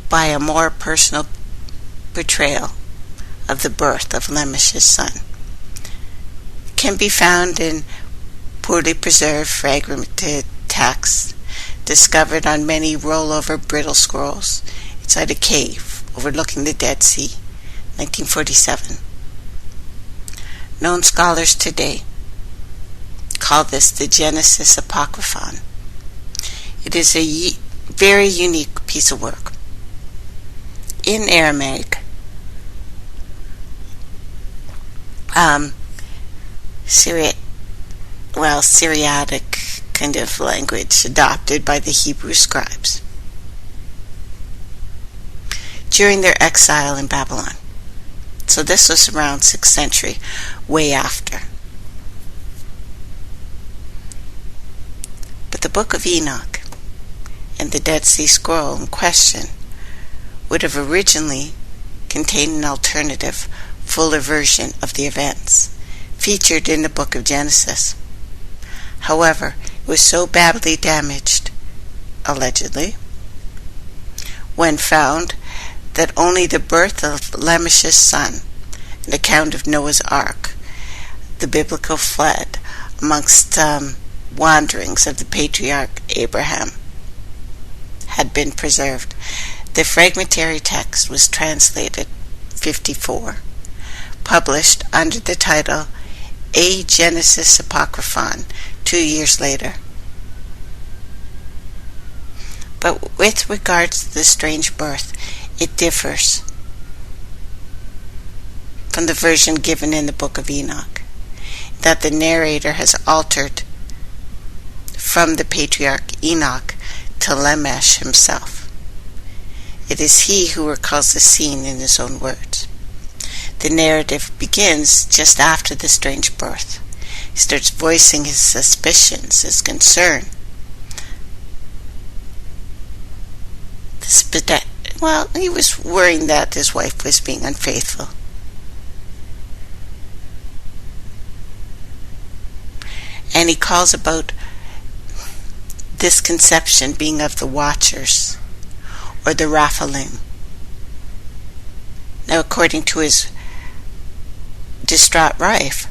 by a more personal portrayal of the birth of Lemish's son. It can be found in poorly preserved fragmented texts discovered on many rollover brittle scrolls inside a cave overlooking the Dead Sea, 1947. Known scholars today call this the Genesis Apocryphon. It is a very unique piece of work. In Aramaic, Syriatic kind of language adopted by the Hebrew scribes during their exile in Babylon. So this was around 6th century, way after. But the Book of Enoch and the Dead Sea Scroll in question would have originally contained an alternative, fuller version of the events featured in the Book of Genesis. However, it was so badly damaged, allegedly, when found, that only the birth of Lemish's son, an account of Noah's Ark, the biblical flood amongst wanderings of the patriarch Abraham, had been preserved. The fragmentary text was translated 54, published under the title A Genesis Apocryphon 2 years later. But with regards to the strange birth, it differs from the version given in the Book of Enoch, that the narrator has altered from the patriarch Enoch to Lemech himself. It is he who recalls the scene in his own words. The narrative begins just after the strange birth. He starts voicing his suspicions, his concern. He was worrying that his wife was being unfaithful. And he calls about this conception being of the Watchers, or the Nephilim. Now, according to his distraught wife,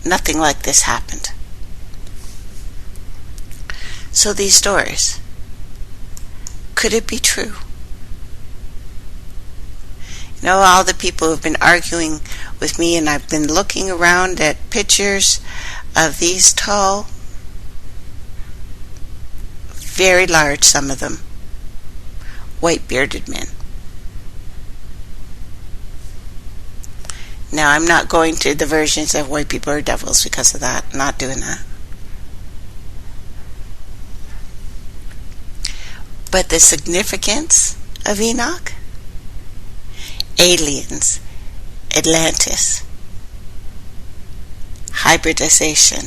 nothing like this happened. So these stories, could it be true? You know, all the people who have been arguing with me, and I've been looking around at pictures of these tall, very large, some of them, white bearded men. Now, I'm not going to the versions of white people are devils because of that. I'm not doing that. But the significance of Enoch? Aliens, Atlantis, hybridization.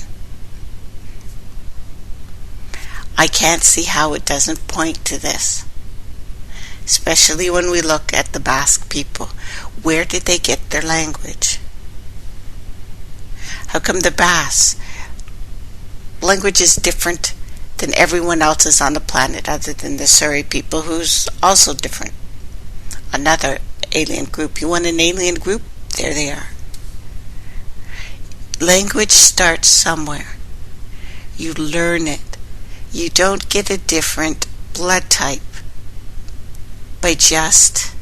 I can't see how it doesn't point to this. Especially when we look at the Basque people. Where did they get their language? How come the Basque language is different than everyone else's on the planet other than the Surrey people, who's also different? Another alien group. You want an alien group? There they are. Language starts somewhere. You learn it. You don't get a different blood type by just...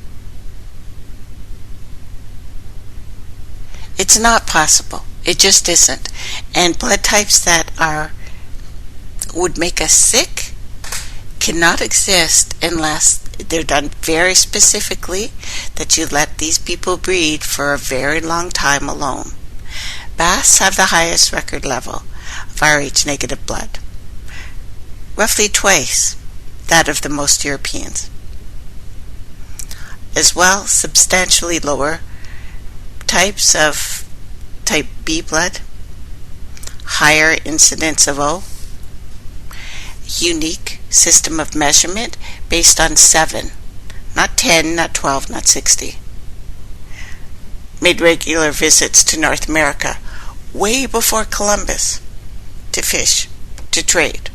It's not possible. It just isn't. And blood types that would make us sick cannot exist unless they're done very specifically that you let these people breed for a very long time alone. Basques have the highest record level of Rh negative blood, roughly twice that of the most Europeans. As well, substantially lower types of type B blood, higher incidence of O, unique system of measurement based on 7, not 10, not 12, not 60. Made regular visits to North America way before Columbus to fish, to trade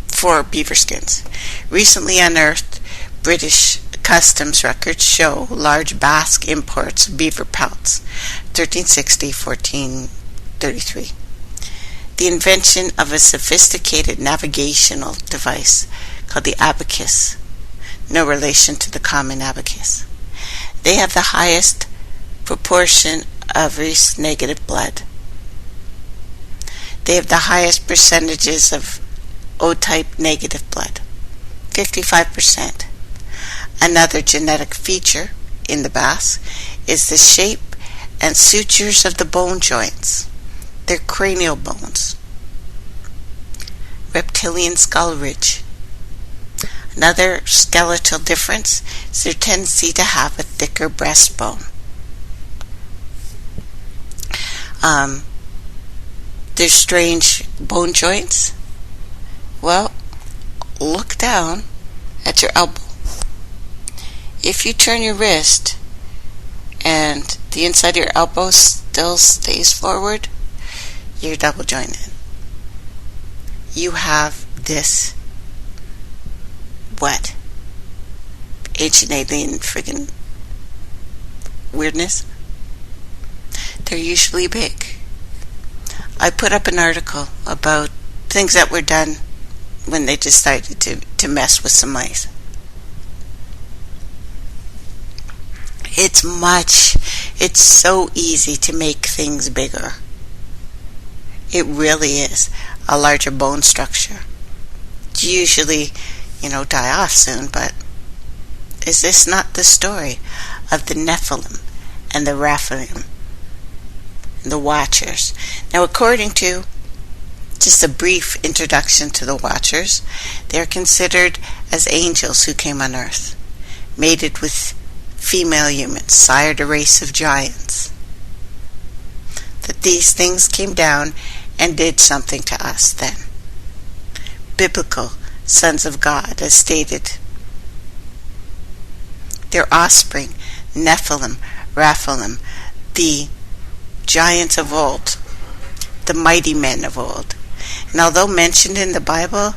for beaver skins. Recently unearthed British customs records show large Basque imports of beaver pelts, 1360-1433. The invention of a sophisticated navigational device called the abacus, no relation to the common abacus. They have the highest proportion of Rh negative blood. They have the highest percentages of O-type negative blood, 55%. Another genetic feature in the Basque is the shape and sutures of the bone joints. They're cranial bones. Reptilian skull ridge. Another skeletal difference is their tendency to have a thicker breastbone. Their strange bone joints. Well, look down at your elbow. If you turn your wrist and the inside of your elbow still stays forward, you're double jointed. You have this, what? Ancient alien friggin' weirdness. They're usually big. I put up an article about things that were done when they decided to mess with some mice. It's so easy to make things bigger. It really is. A larger bone structure. Usually, die off soon, but is this not the story of the Nephilim and the Raphaim, and the Watchers? Now, according to just a brief introduction to the Watchers, they are considered as angels who came on earth, mated with female humans, sired a race of giants. That these things came down and did something to us then. Biblical sons of God, as stated. Their offspring, Nephilim, Raphaim, the giants of old, the mighty men of old. And although mentioned in the Bible,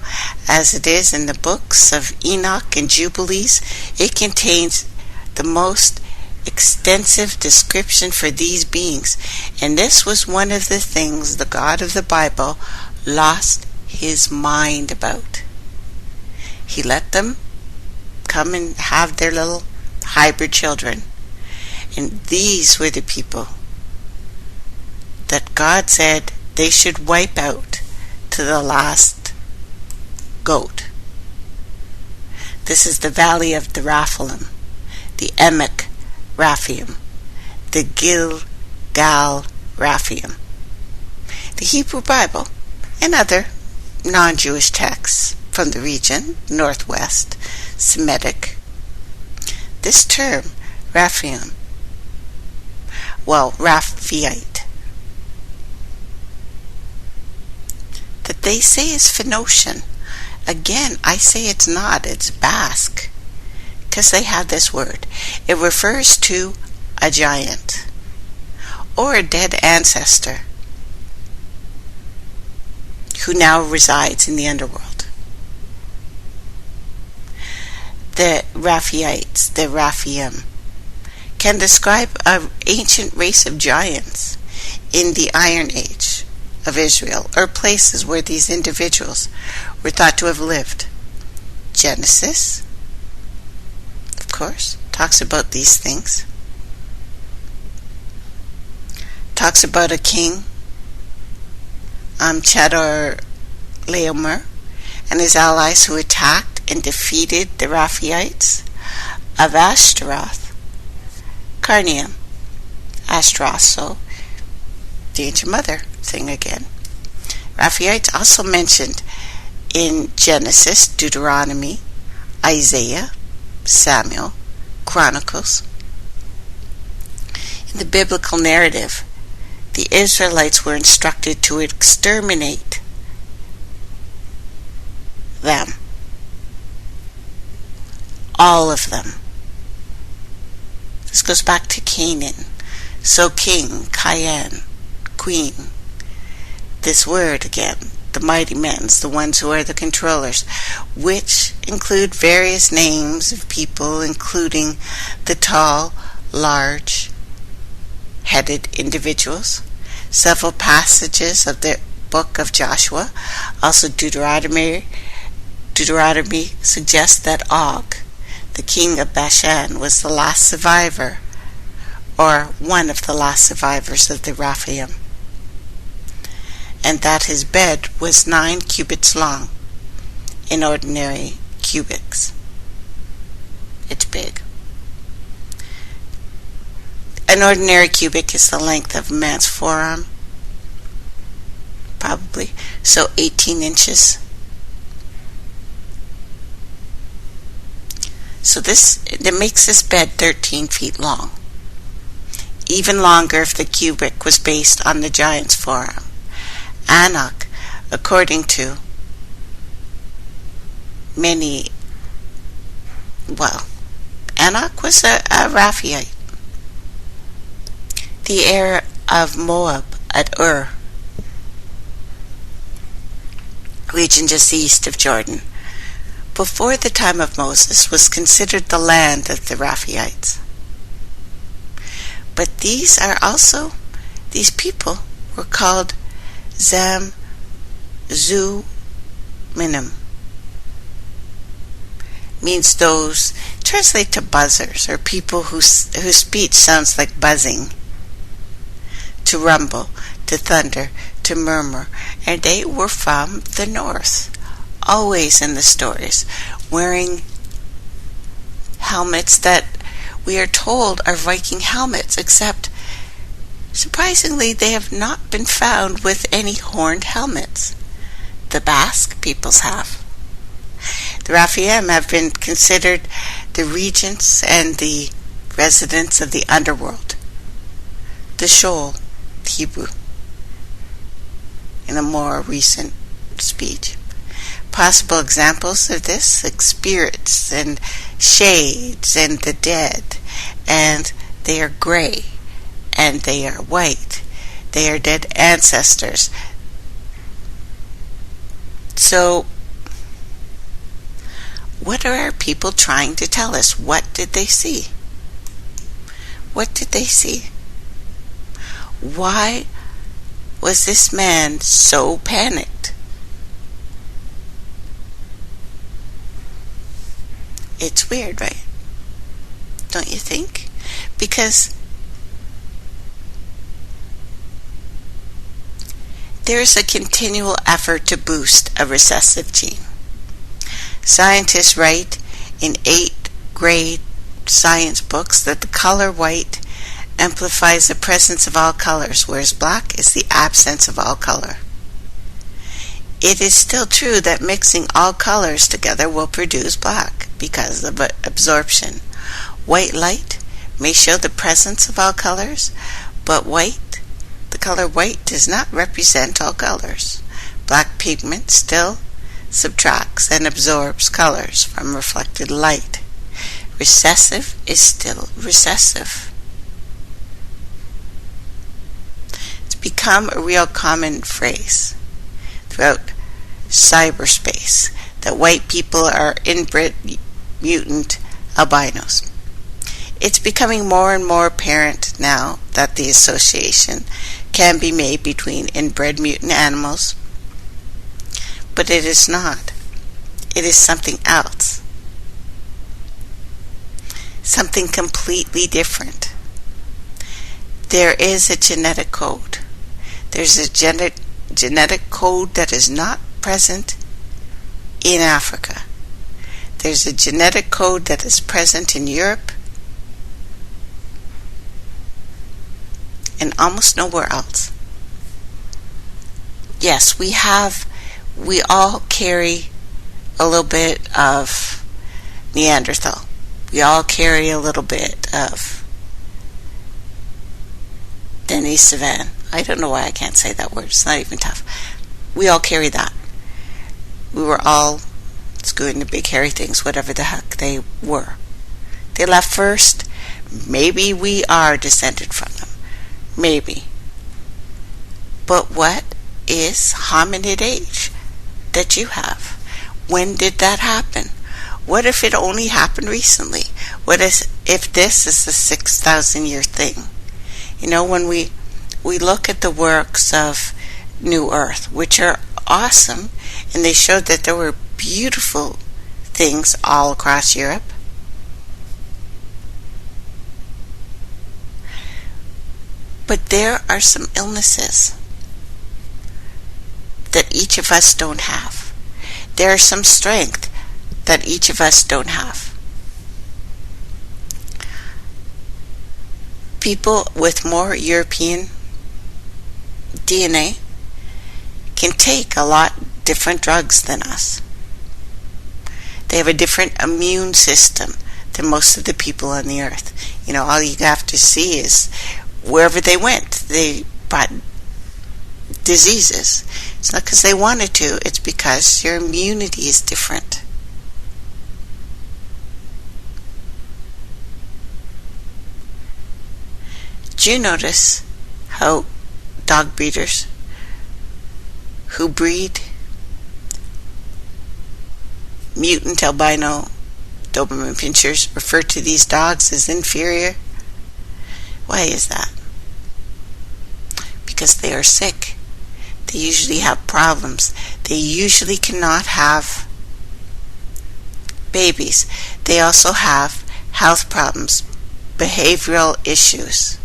as it is in the books of Enoch and Jubilees, it contains the most extensive description for these beings. And this was one of the things the God of the Bible lost his mind about. He let them come and have their little hybrid children. And these were the people that God said they should wipe out to the last goat. This is the valley of the Raphaim, the Enoch Raphaim, the Gilgal Raphaim. The Hebrew Bible and other non-Jewish texts from the region, Northwest, Semitic. This term, Raphaim, Raphaite, that they say is Phoenician. Again, I say it's not, it's Basque, because they have this word. It refers to a giant or a dead ancestor who now resides in the underworld. The Raphaites, the Raphaim, can describe an ancient race of giants in the Iron Age of Israel, or places where these individuals were thought to have lived. Genesis, of course, talks about these things. Talks about a king, Chedorlaomer, and his allies who attacked and defeated the Raphaites. of Ashtaroth, Carnium, Ashtaroth, so the ancient mother thing again. Raphaites also mentioned in Genesis, Deuteronomy, Isaiah, Samuel, Chronicles. In the biblical narrative, the Israelites were instructed to exterminate them. All of them. This goes back to Canaan. So king, Cayenne, queen. This word again, the mighty men, the ones who are the controllers, which include various names of people, including the tall, large-headed individuals. Several passages of the book of Joshua, also Deuteronomy suggest that Og, the king of Bashan, was the last survivor, or one of the last survivors of the Rephaim, and that his bed was 9 cubits long in ordinary cubits. It's big. An ordinary cubit is the length of a man's forearm, probably, so 18 inches. So that makes this bed 13 feet long. Even longer if the cubit was based on the giant's forearm. Enoch, according to many, Enoch was a Raphaite, the heir of Moab at Ur, region just east of Jordan, before the time of Moses, was considered the land of the Raphaites. But these people were called Zamzuminim. Means those, translate to buzzers, or people whose speech sounds like buzzing, to rumble, to thunder, to murmur, and they were from the north, always in the stories, wearing helmets that we are told are Viking helmets, except surprisingly they have not been found with any horned helmets. The Basque peoples have. The Rephaim have been considered the regents and the residents of the underworld, the Sheol, Hebrew, in a more recent speech. Possible examples of this, like spirits and shades and the dead, and they are gray and they are white. They are dead ancestors. So, what are our people trying to tell us? What did they see? What did they see? Why was this man so panicked? It's weird, right? Don't you think? Because there is a continual effort to boost a recessive gene. Scientists write in 8th grade science books that the color white amplifies the presence of all colors, whereas black is the absence of all color. It is still true that mixing all colors together will produce black because of absorption. White light may show the presence of all colors, but the color white does not represent all colors. Black pigment still subtracts and absorbs colors from reflected light. Recessive is still recessive. It's become a real common phrase throughout cyberspace that white people are inbred mutant albinos. It's becoming more and more apparent now that the association can be made between inbred mutant animals, but it is not. It is something else. Something completely different. There is a genetic code. There's a genetic code that is not present in Africa. there's a genetic code that is present in Europe and almost nowhere else. Yes, we all carry a little bit of Neanderthal. We all carry a little bit of Denis Savan. I don't know why I can't say that word. It's not even tough. We all carry that. We were all screwing the big hairy things, whatever the heck they were. They left first. Maybe we are descended from them. Maybe. But what is hominid age that you have? When did that happen? What if it only happened recently? What if this is a 6,000 year thing? You know, when we look at the works of New Earth, which are awesome, and they showed that there were beautiful things all across Europe. But there are some illnesses that each of us don't have. There is some strength that each of us don't have. People with more European DNA can take a lot different drugs than us. They have a different immune system than most of the people on the earth. You know, all you have to see is wherever they went, they brought diseases. It's not because they wanted to, it's because your immunity is different. Do you notice how dog breeders who breed mutant albino Doberman pinschers refer to these dogs as inferior? Why is that? Because they are sick. They usually have problems. They usually cannot have babies. They also have health problems, behavioral issues,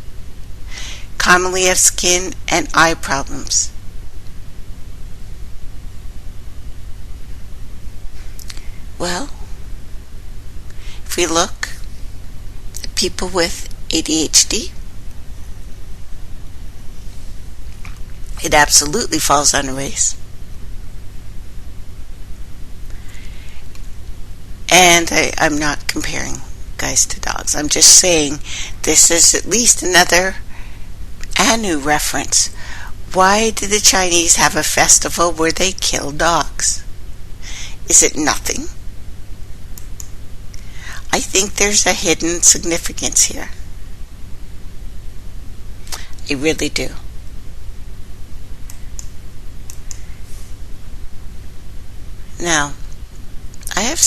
commonly have skin and eye problems. Well, if we look at people with ADHD, it absolutely falls on race. And I'm not comparing guys to dogs. I'm just saying this is at least another Anu reference. Why did the Chinese have a festival where they kill dogs? Is it nothing? I think there's a hidden significance here. I really do. Now, I have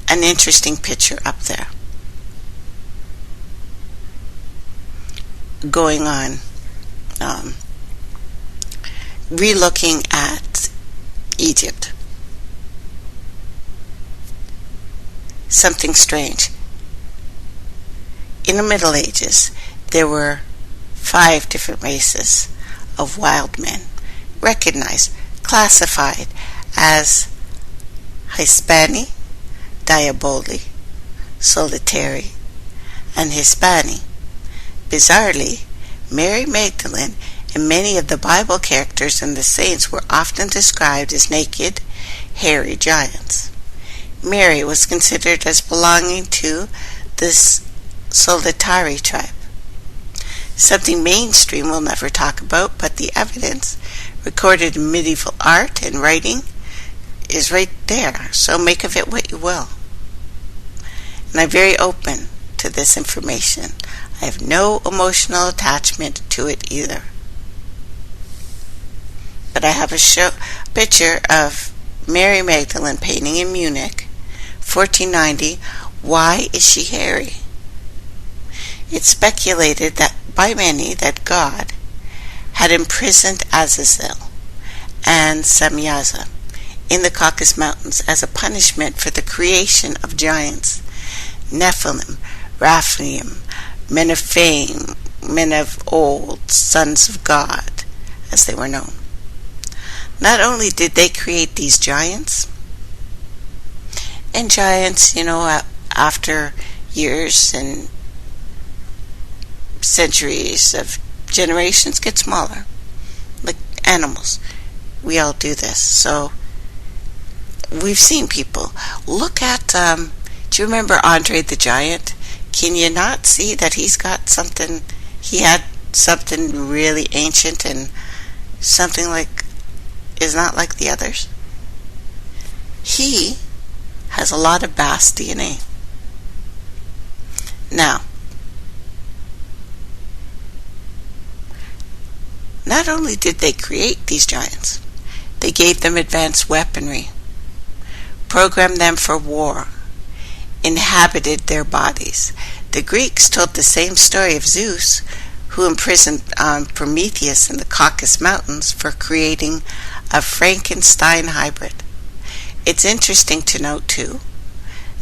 an interesting picture up there going on, re-looking at Egypt. Something strange. In the Middle Ages, there were 5 different races of wild men, recognized, classified as Hispani, Diaboli, Solitari, and Hispani. Bizarrely, Mary Magdalene and many of the Bible characters and the saints were often described as naked, hairy giants. Mary was considered as belonging to this Solitari tribe. Something mainstream will never talk about, but the evidence recorded in medieval art and writing is right there, so make of it what you will. And I'm very open to this information. I have no emotional attachment to it either. But I have a picture of Mary Magdalene painting in Munich, 1490. Why is she hairy? It's speculated that by many that God had imprisoned Azazel and Samyaza in the Caucasus Mountains as a punishment for the creation of giants, Nephilim, Raphaim, men of fame, men of old, sons of God, as they were known. Not only did they create these giants And giants, after years and centuries of generations, get smaller. Like animals. We all do this. So we've seen people. Look at, do you remember Andre the Giant? Can you not see that he had something really ancient and something like is not like the others? He has a lot of Bass DNA. Now, not only did they create these giants, they gave them advanced weaponry, programmed them for war, inhabited their bodies. The Greeks told the same story of Zeus, who imprisoned Prometheus in the Caucasus Mountains for creating a Frankenstein hybrid. It's interesting to note, too,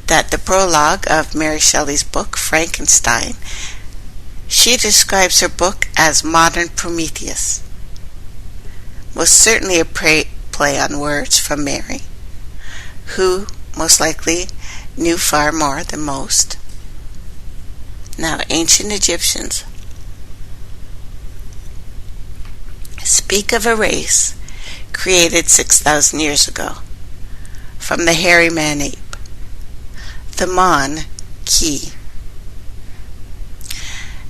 that the prologue of Mary Shelley's book, Frankenstein, she describes her book as modern Prometheus. Most certainly a play on words from Mary, who most likely knew far more than most. Now, ancient Egyptians speak of a race created 6,000 years ago from the hairy man ape, the Mon-Ki.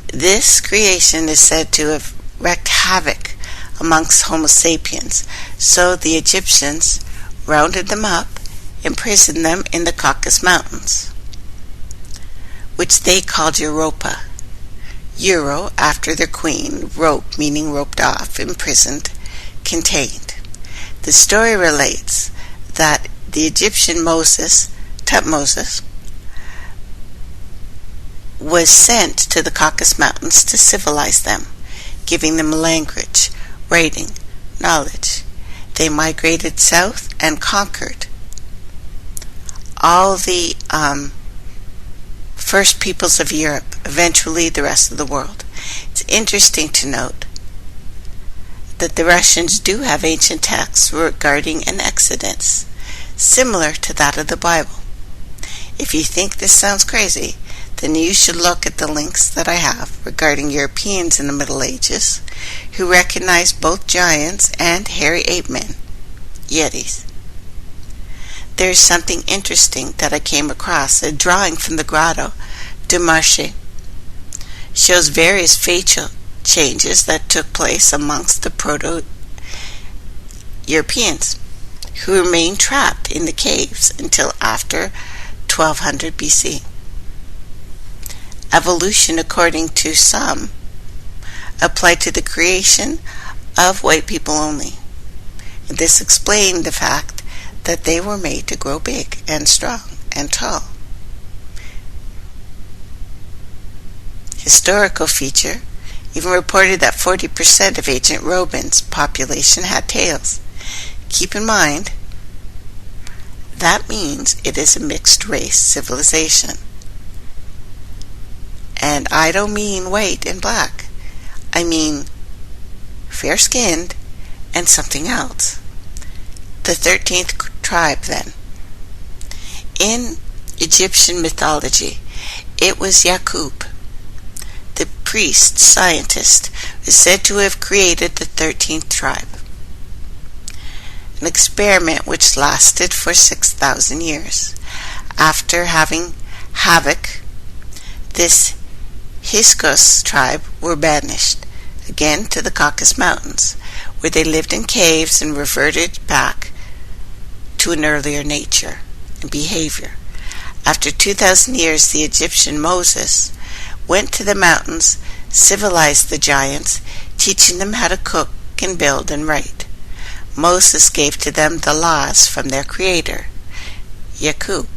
This creation is said to have wreaked havoc amongst Homo sapiens, so the Egyptians rounded them up, imprisoned them in the Caucasus Mountains, which they called Europa. Euro after their queen, rope meaning roped off, imprisoned, contained. The story relates that the Egyptian Tutmosis, was sent to the Caucasus Mountains to civilize them, giving them language, writing, knowledge. They migrated south and conquered all the first peoples of Europe, eventually the rest of the world. It's interesting to note that the Russians do have ancient texts regarding an exodus, similar to that of the Bible. If you think this sounds crazy, then you should look at the links that I have regarding Europeans in the Middle Ages who recognized both giants and hairy ape men, yetis. There's something interesting that I came across. A drawing from the Grotto de Marche shows various facial changes that took place amongst the Proto-Europeans who remained trapped in the caves until after 1200 BC. Evolution, according to some, applied to the creation of white people only. This explained the fact that they were made to grow big and strong and tall. Historical feature even reported that 40% of ancient Romans' population had tails. Keep in mind, that means it is a mixed race civilization. And I don't mean white and black. I mean fair-skinned and something else. The 13th tribe, then. In Egyptian mythology, it was Yakub, the priest scientist, who is said to have created the 13th tribe. An experiment which lasted for 6,000 years. After having havoc, this Hyksos tribe were banished again to the Caucasus Mountains, where they lived in caves and reverted back to an earlier nature and behavior. After 2,000 years, the Egyptian Moses went to the mountains, civilized the giants, teaching them how to cook and build and write. Moses gave to them the laws from their creator, Yakub,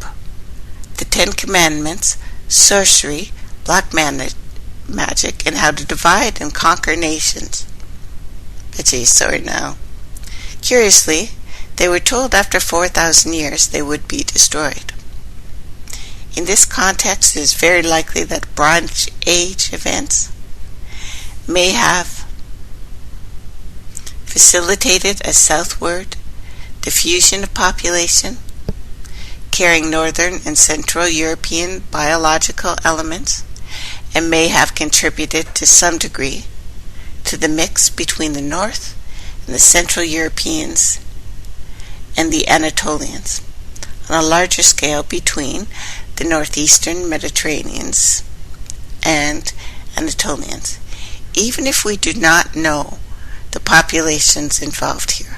the 10 Commandments, sorcery, black magic, and how to divide and conquer nations. But geez, sorry now. Curiously, they were told after 4,000 years they would be destroyed. In this context, it is very likely that Bronze Age events may have facilitated a southward diffusion of population, carrying northern and central European biological elements, and may have contributed to some degree to the mix between the North and the Central Europeans and the Anatolians, on a larger scale between the northeastern Mediterraneans and Anatolians, even if we do not know the populations involved here.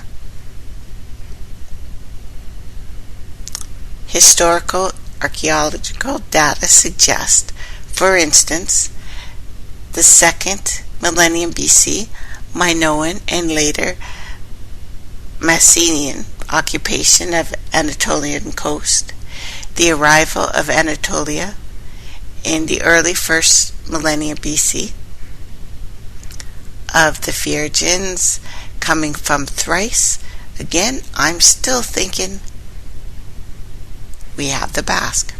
Historical archaeological data suggest, for instance, the 2nd millennium BC, Minoan and later Mycenaean occupation of Anatolian coast, the arrival of Anatolia in the early 1st millennium BC, of the Phrygians coming from Thrace. Again, I'm still thinking we have the Basque.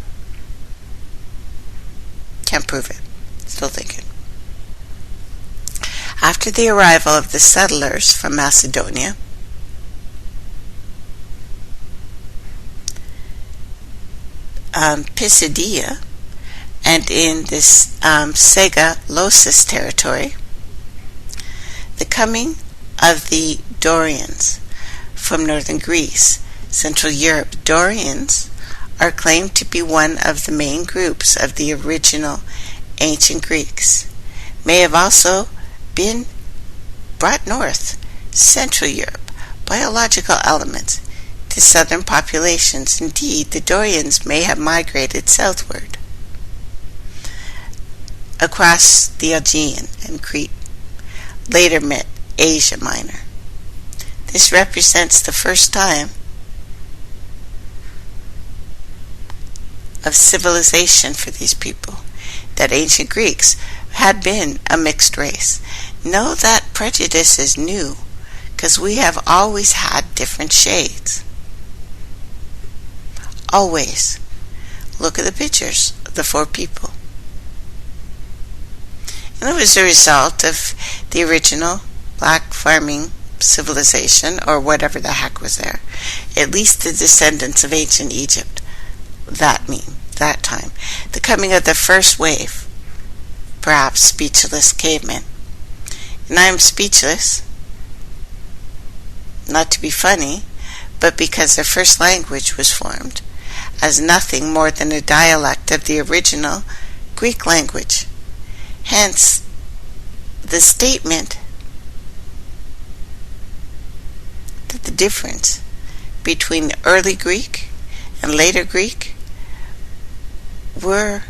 Can't prove it. Still thinking. After the arrival of the settlers from Macedonia, Pisidia, and in this Sega-Losis territory, the coming of the Dorians from northern Greece, Central Europe. Dorians are claimed to be one of the main groups of the original ancient Greeks, may have also been brought north, Central Europe, biological elements, to southern populations. Indeed, the Dorians may have migrated southward across the Aegean and Crete, later met Asia Minor. This represents the first time of civilization for these people, that ancient Greeks had been a mixed race. Know that prejudice is new, because we have always had different shades. Always. Look at the pictures of the 4 people. And it was a result of the original black farming civilization, or whatever the heck was there. At least the descendants of ancient Egypt. That time. The coming of the first wave, perhaps speechless cavemen. And I am speechless, not to be funny, but because their first language was formed as nothing more than a dialect of the original Greek language. Hence, the statement that the difference between early Greek and later Greek were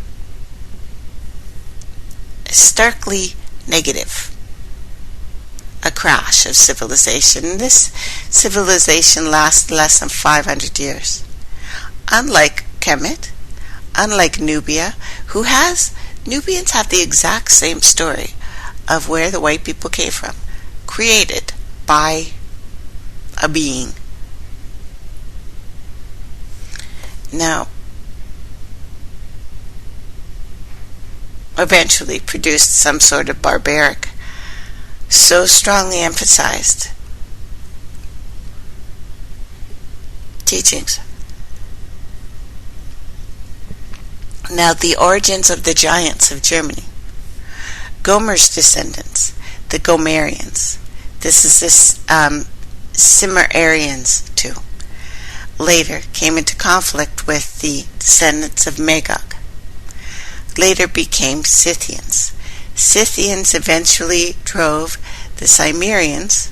starkly negative. A crash of civilization. This civilization lasts less than 500 years. Unlike Kemet, unlike Nubia, Nubians have the exact same story of where the white people came from, created by a being. Now, eventually produced some sort of barbaric, so strongly emphasized teachings. Now, the origins of the giants of Germany. Gomer's descendants, the Gomerians. This is this Cimmerians too. Later came into conflict with the descendants of Magog. Later became Scythians. Scythians eventually drove the Cimmerians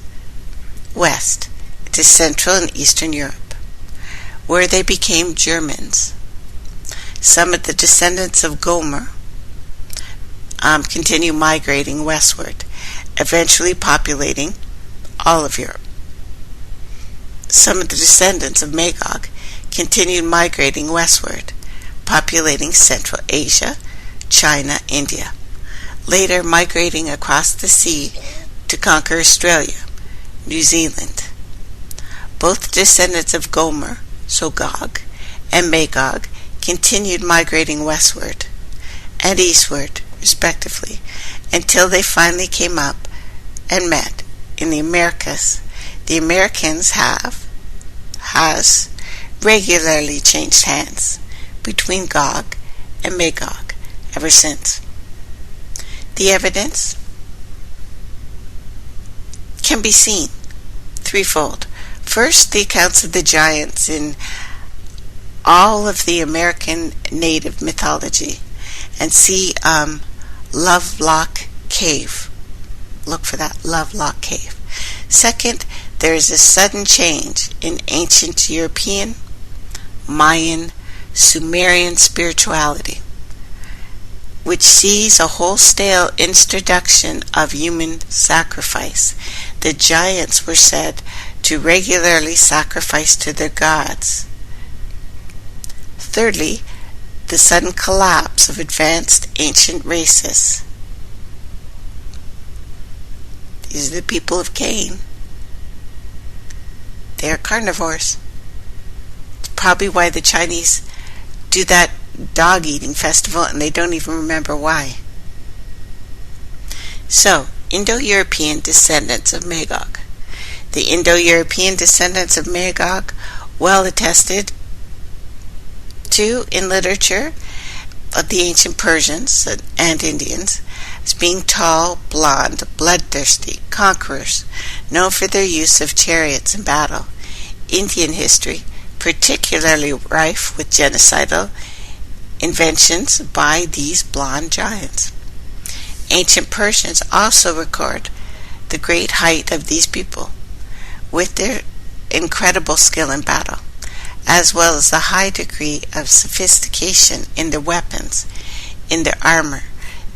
west to Central and Eastern Europe, where they became Germans. Some of the descendants of Gomer continue migrating westward, eventually populating all of Europe. Some of the descendants of Magog continued migrating westward, populating Central Asia, China, India, later migrating across the sea to conquer Australia, New Zealand. Both descendants of Gomer, so Gog, and Magog continued migrating westward and eastward, respectively, until they finally came up and met in the Americas. The Americans has regularly changed hands between Gog and Magog ever since. The evidence can be seen threefold. First, the accounts of the giants in all of the American native mythology, and see Lovelock Cave. Look for that, Lovelock Cave. Second, there is a sudden change in ancient European, Mayan, Sumerian spirituality, which sees a wholesale introduction of human sacrifice. The giants were said to regularly sacrifice to their gods. Thirdly, the sudden collapse of advanced ancient races. These are the people of Cain. They are carnivores. It's probably why the Chinese do that dog-eating festival and they don't even remember why. So, Indo-European descendants of Magog. The Indo-European descendants of Magog, well attested to in literature of the ancient Persians and Indians, as being tall, blonde, bloodthirsty conquerors, known for their use of chariots in battle. Indian history, particularly rife with genocidal inventions by these blonde giants. Ancient Persians also record the great height of these people, with their incredible skill in battle, as well as a high degree of sophistication in their weapons, in their armor.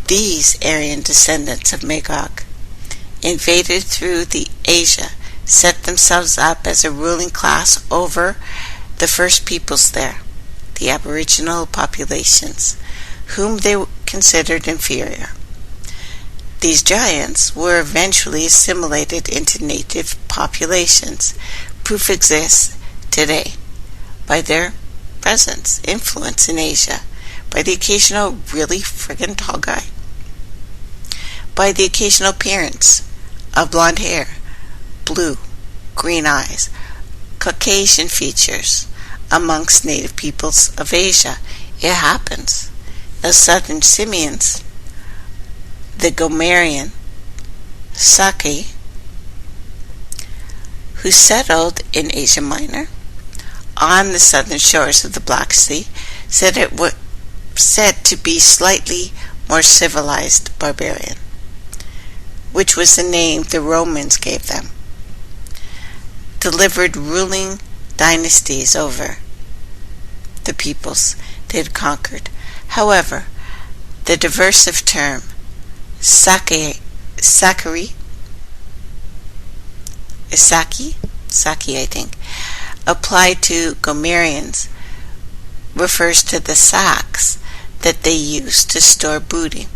These Aryan descendants of Magog invaded through the Asia, set themselves up as a ruling class over the first peoples there, the aboriginal populations, whom they considered inferior. These giants were eventually assimilated into native populations. Proof exists today by their presence, influence in Asia, by the occasional really friggin' tall guy, by the occasional appearance of blonde hair, blue, green eyes, Caucasian features amongst native peoples of Asia. It happens. The southern Simians, the Gomerian, Saki, who settled in Asia Minor on the southern shores of the Black Sea, said it was said to be slightly more civilized barbarian, which was the name the Romans gave them, delivered ruling dynasties over the peoples they had conquered. However, the diversive term Saki, I think, applied to Gomerians, refers to the sacks that they used to store booty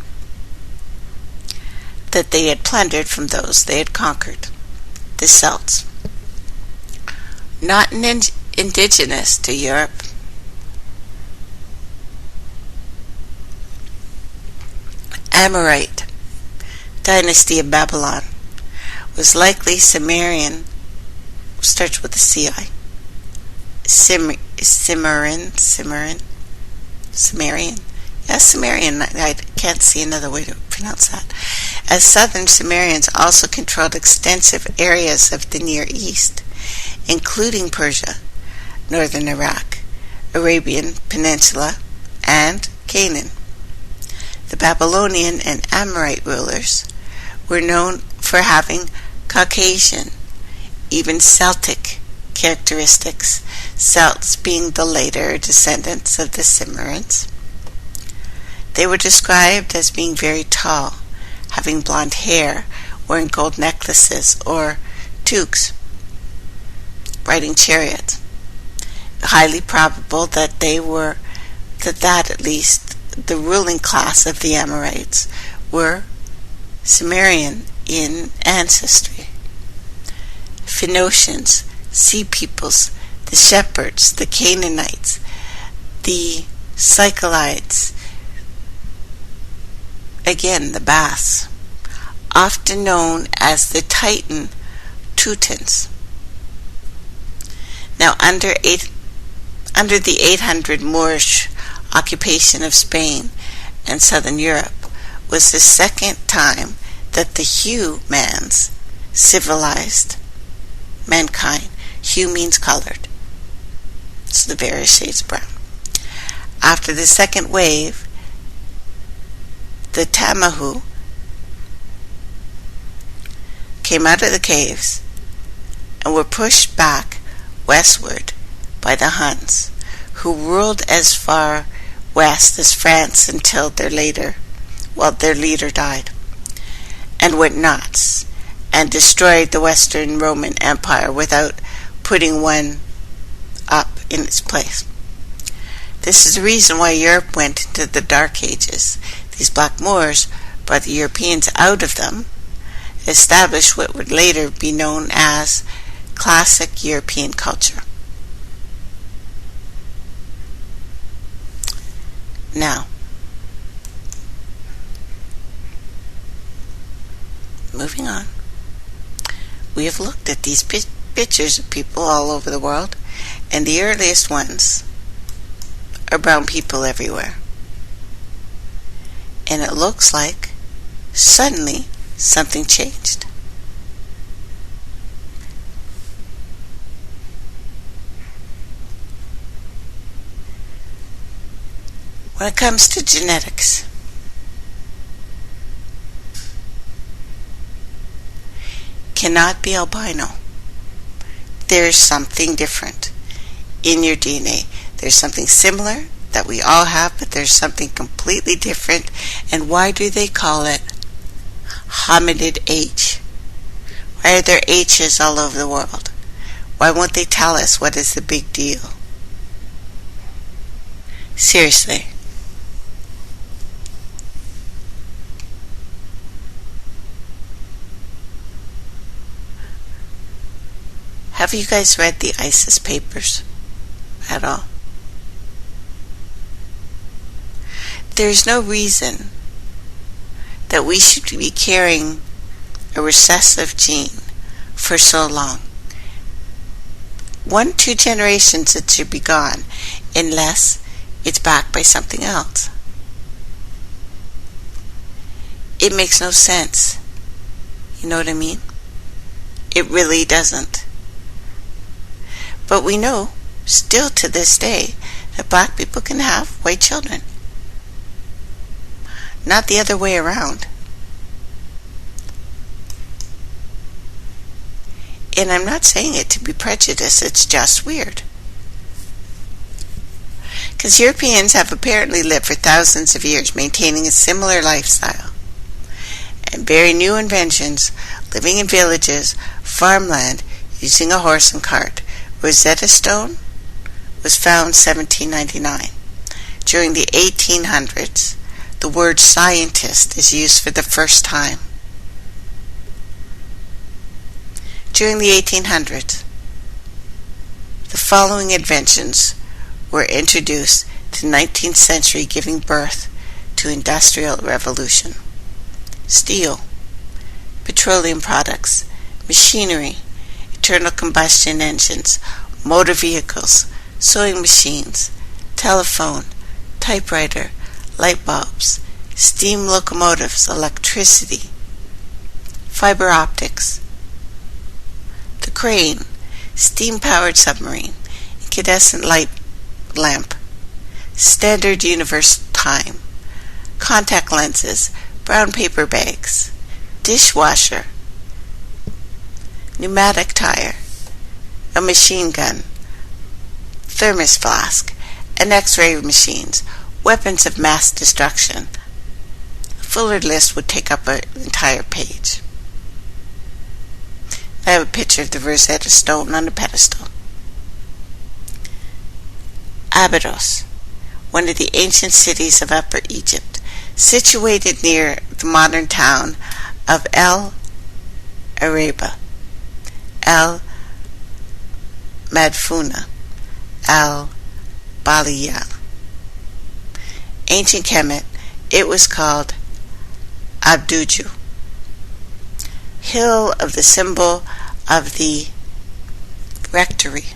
that they had plundered from those they had conquered, the Celts. Not indigenous to Europe. Amorite dynasty of Babylon was likely Sumerian, starts with a C-I. Sumerian. Yes, Sumerian. I can't see another way to pronounce that. As southern Sumerians also controlled extensive areas of the Near East, including Persia, northern Iraq, Arabian Peninsula, and Canaan. The Babylonian and Amorite rulers were known for having Caucasian, even Celtic characteristics, Celts being the later descendants of the Cimmerians. They were described as being very tall, having blonde hair, wearing gold necklaces or toques, riding chariots. Highly probable that that at least the ruling class of the Amorites were Sumerian in ancestry. Phoenicians, sea peoples, the shepherds, the Canaanites, the Cyclides, again the Baths, often known as the Titan Teutons. Now under under the 800 Moorish occupation of Spain and southern Europe, was the second time that the humans civilized mankind. Hue means colored. So the various shades of brown. After the second wave, the Tamahou came out of the caves and were pushed back westward by the Huns, who ruled as far west as France until their leader died, and went nuts and destroyed the Western Roman Empire without putting one up in its place. This is the reason why Europe went into the Dark Ages. These Black Moors brought the Europeans out of them, established what would later be known as classic European culture. Now, moving on, we have looked at these pictures of people all over the world, and the earliest ones are brown people everywhere. And it looks like suddenly something changed. When it comes to genetics, cannot be albino. There's something different in your DNA. There's something similar that we all have, but there's something completely different. And why do they call it hominid H? Why are there H's all over the world? Why won't they tell us what is the big deal? Seriously. Have you guys read the ISIS papers at all? There's no reason that we should be carrying a recessive gene for so long. 1-2 generations it should be gone, unless it's backed by something else. It makes no sense. You know what I mean? It really doesn't. But we know, still to this day, that black people can have white children. Not the other way around. And I'm not saying it to be prejudiced, it's just weird. Because Europeans have apparently lived for thousands of years maintaining a similar lifestyle. And very new inventions, living in villages, farmland, using a horse and cart. Rosetta Stone was found 1799. During the 1800s, the word scientist is used for the first time. During the 1800s, the following inventions were introduced to the 19th century, giving birth to industrial revolution. Steel, petroleum products, machinery, internal combustion engines, motor vehicles, sewing machines, telephone, typewriter, light bulbs, steam locomotives, electricity, fiber optics, the crane, steam-powered submarine, incandescent light lamp, standard universe time, contact lenses, brown paper bags, dishwasher, pneumatic tire, a machine gun, thermos flask, and X-ray machines, weapons of mass destruction. A fuller list would take up an entire page. I have a picture of the Rosetta Stone on a pedestal. Abydos, one of the ancient cities of Upper Egypt, situated near the modern town of El Araba, El Madfuna, El Baliyah. Ancient Kemet, it was called Abduju, hill of the symbol of the rectory,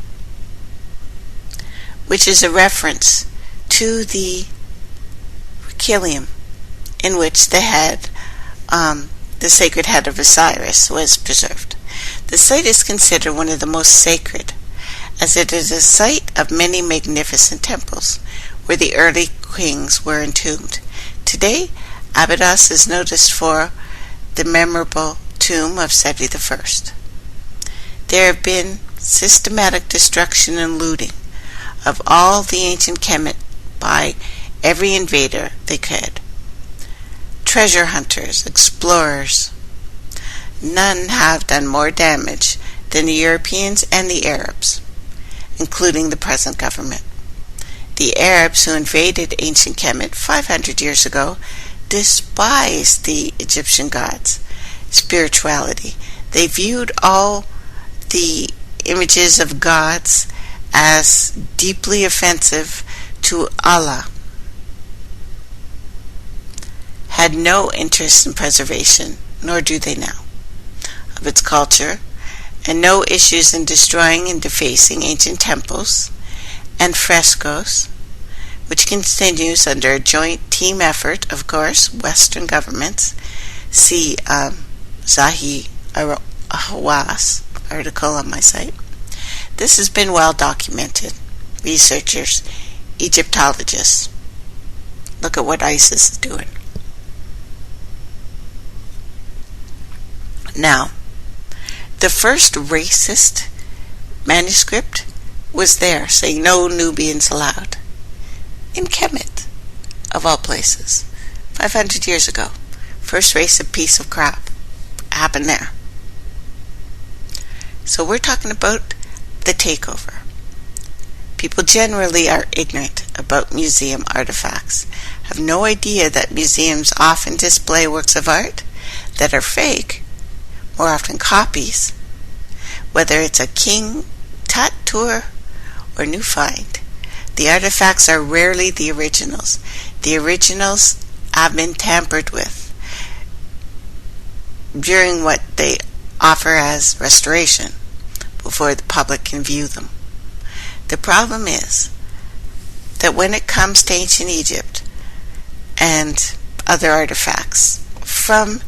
which is a reference to the Requiem in which the sacred head of Osiris was preserved. The site is considered one of the most sacred, as it is a site of many magnificent temples where the early kings were entombed. Today, Abydos is noticed for the memorable tomb of Seti I. There have been systematic destruction and looting of all the ancient Kemet by every invader they could. Treasure hunters, explorers. None have done more damage than the Europeans and the Arabs, including the present government. The Arabs who invaded ancient Kemet 500 years ago despised the Egyptian gods' spirituality. They viewed all the images of gods as deeply offensive to Allah, had no interest in preservation, nor do they now, of its culture, and no issues in destroying and defacing ancient temples and frescoes, which continues under a joint team effort, of course, Western governments. See Zahi Hawass article on my site. This has been well documented. Researchers, Egyptologists. Look at what ISIS is doing. Now, the first racist manuscript was there, saying no Nubians allowed. In Kemet, of all places, 500 years ago. First racist piece of crap happened there. So we're talking about the takeover. People generally are ignorant about museum artifacts, have no idea that museums often display works of art that are fake, more often copies, whether it's a King Tut tour or new find. The artifacts are rarely the originals. The originals have been tampered with during what they offer as restoration before the public can view them. The problem is that when it comes to ancient Egypt and other artifacts from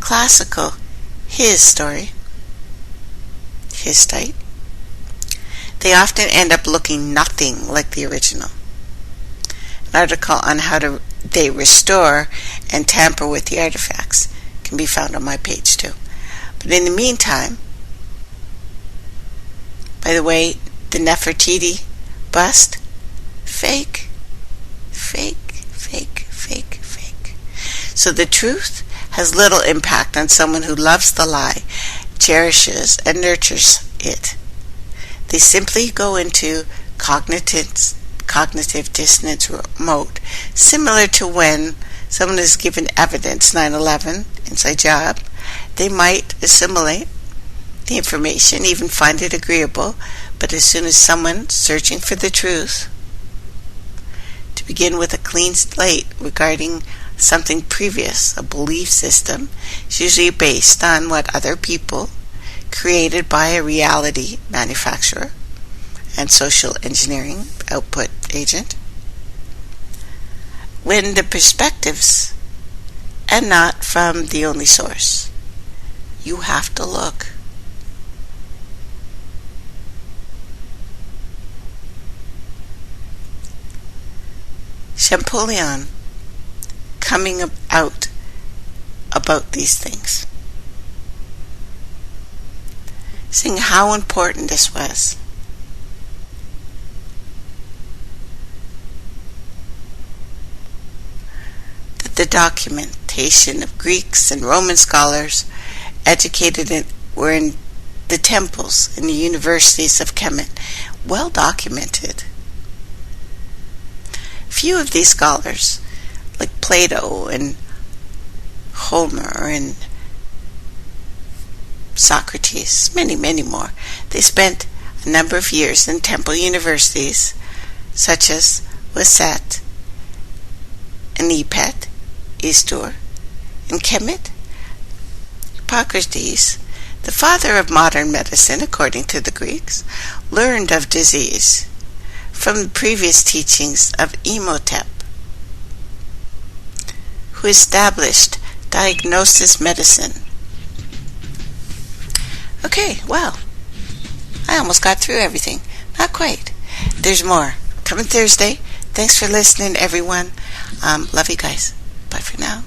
classical Hittite, they often end up looking nothing like the original. An article on how they restore and tamper with the artifacts can be found on my page too. But in the meantime, by the way, the Nefertiti bust, fake. So the truth has little impact on someone who loves the lie, cherishes and nurtures it. They simply go into cognitive dissonance mode, similar to when someone is given evidence, 9/11, inside job. They might assimilate the information, even find it agreeable, but as soon as someone searching for the truth, to begin with a clean slate regarding something previous, a belief system, is usually based on what other people created by a reality manufacturer and social engineering output agent, when the perspectives and not from the only source. You have to look. Champollion coming out about these things, saying how important this was. That the documentation of Greeks and Roman scholars educated were in the temples and the universities of Kemet, well documented. Few of these scholars, like Plato and Homer and Socrates, many more, they spent a number of years in temple universities such as Waset and Epet, Istur, and Kemet. Hippocrates, the father of modern medicine according to the Greeks, learned of disease from the previous teachings of Imhotep, who established diagnosis medicine. Okay, well, I almost got through everything. Not quite. There's more. Coming Thursday. Thanks for listening, everyone. Love you guys. Bye for now.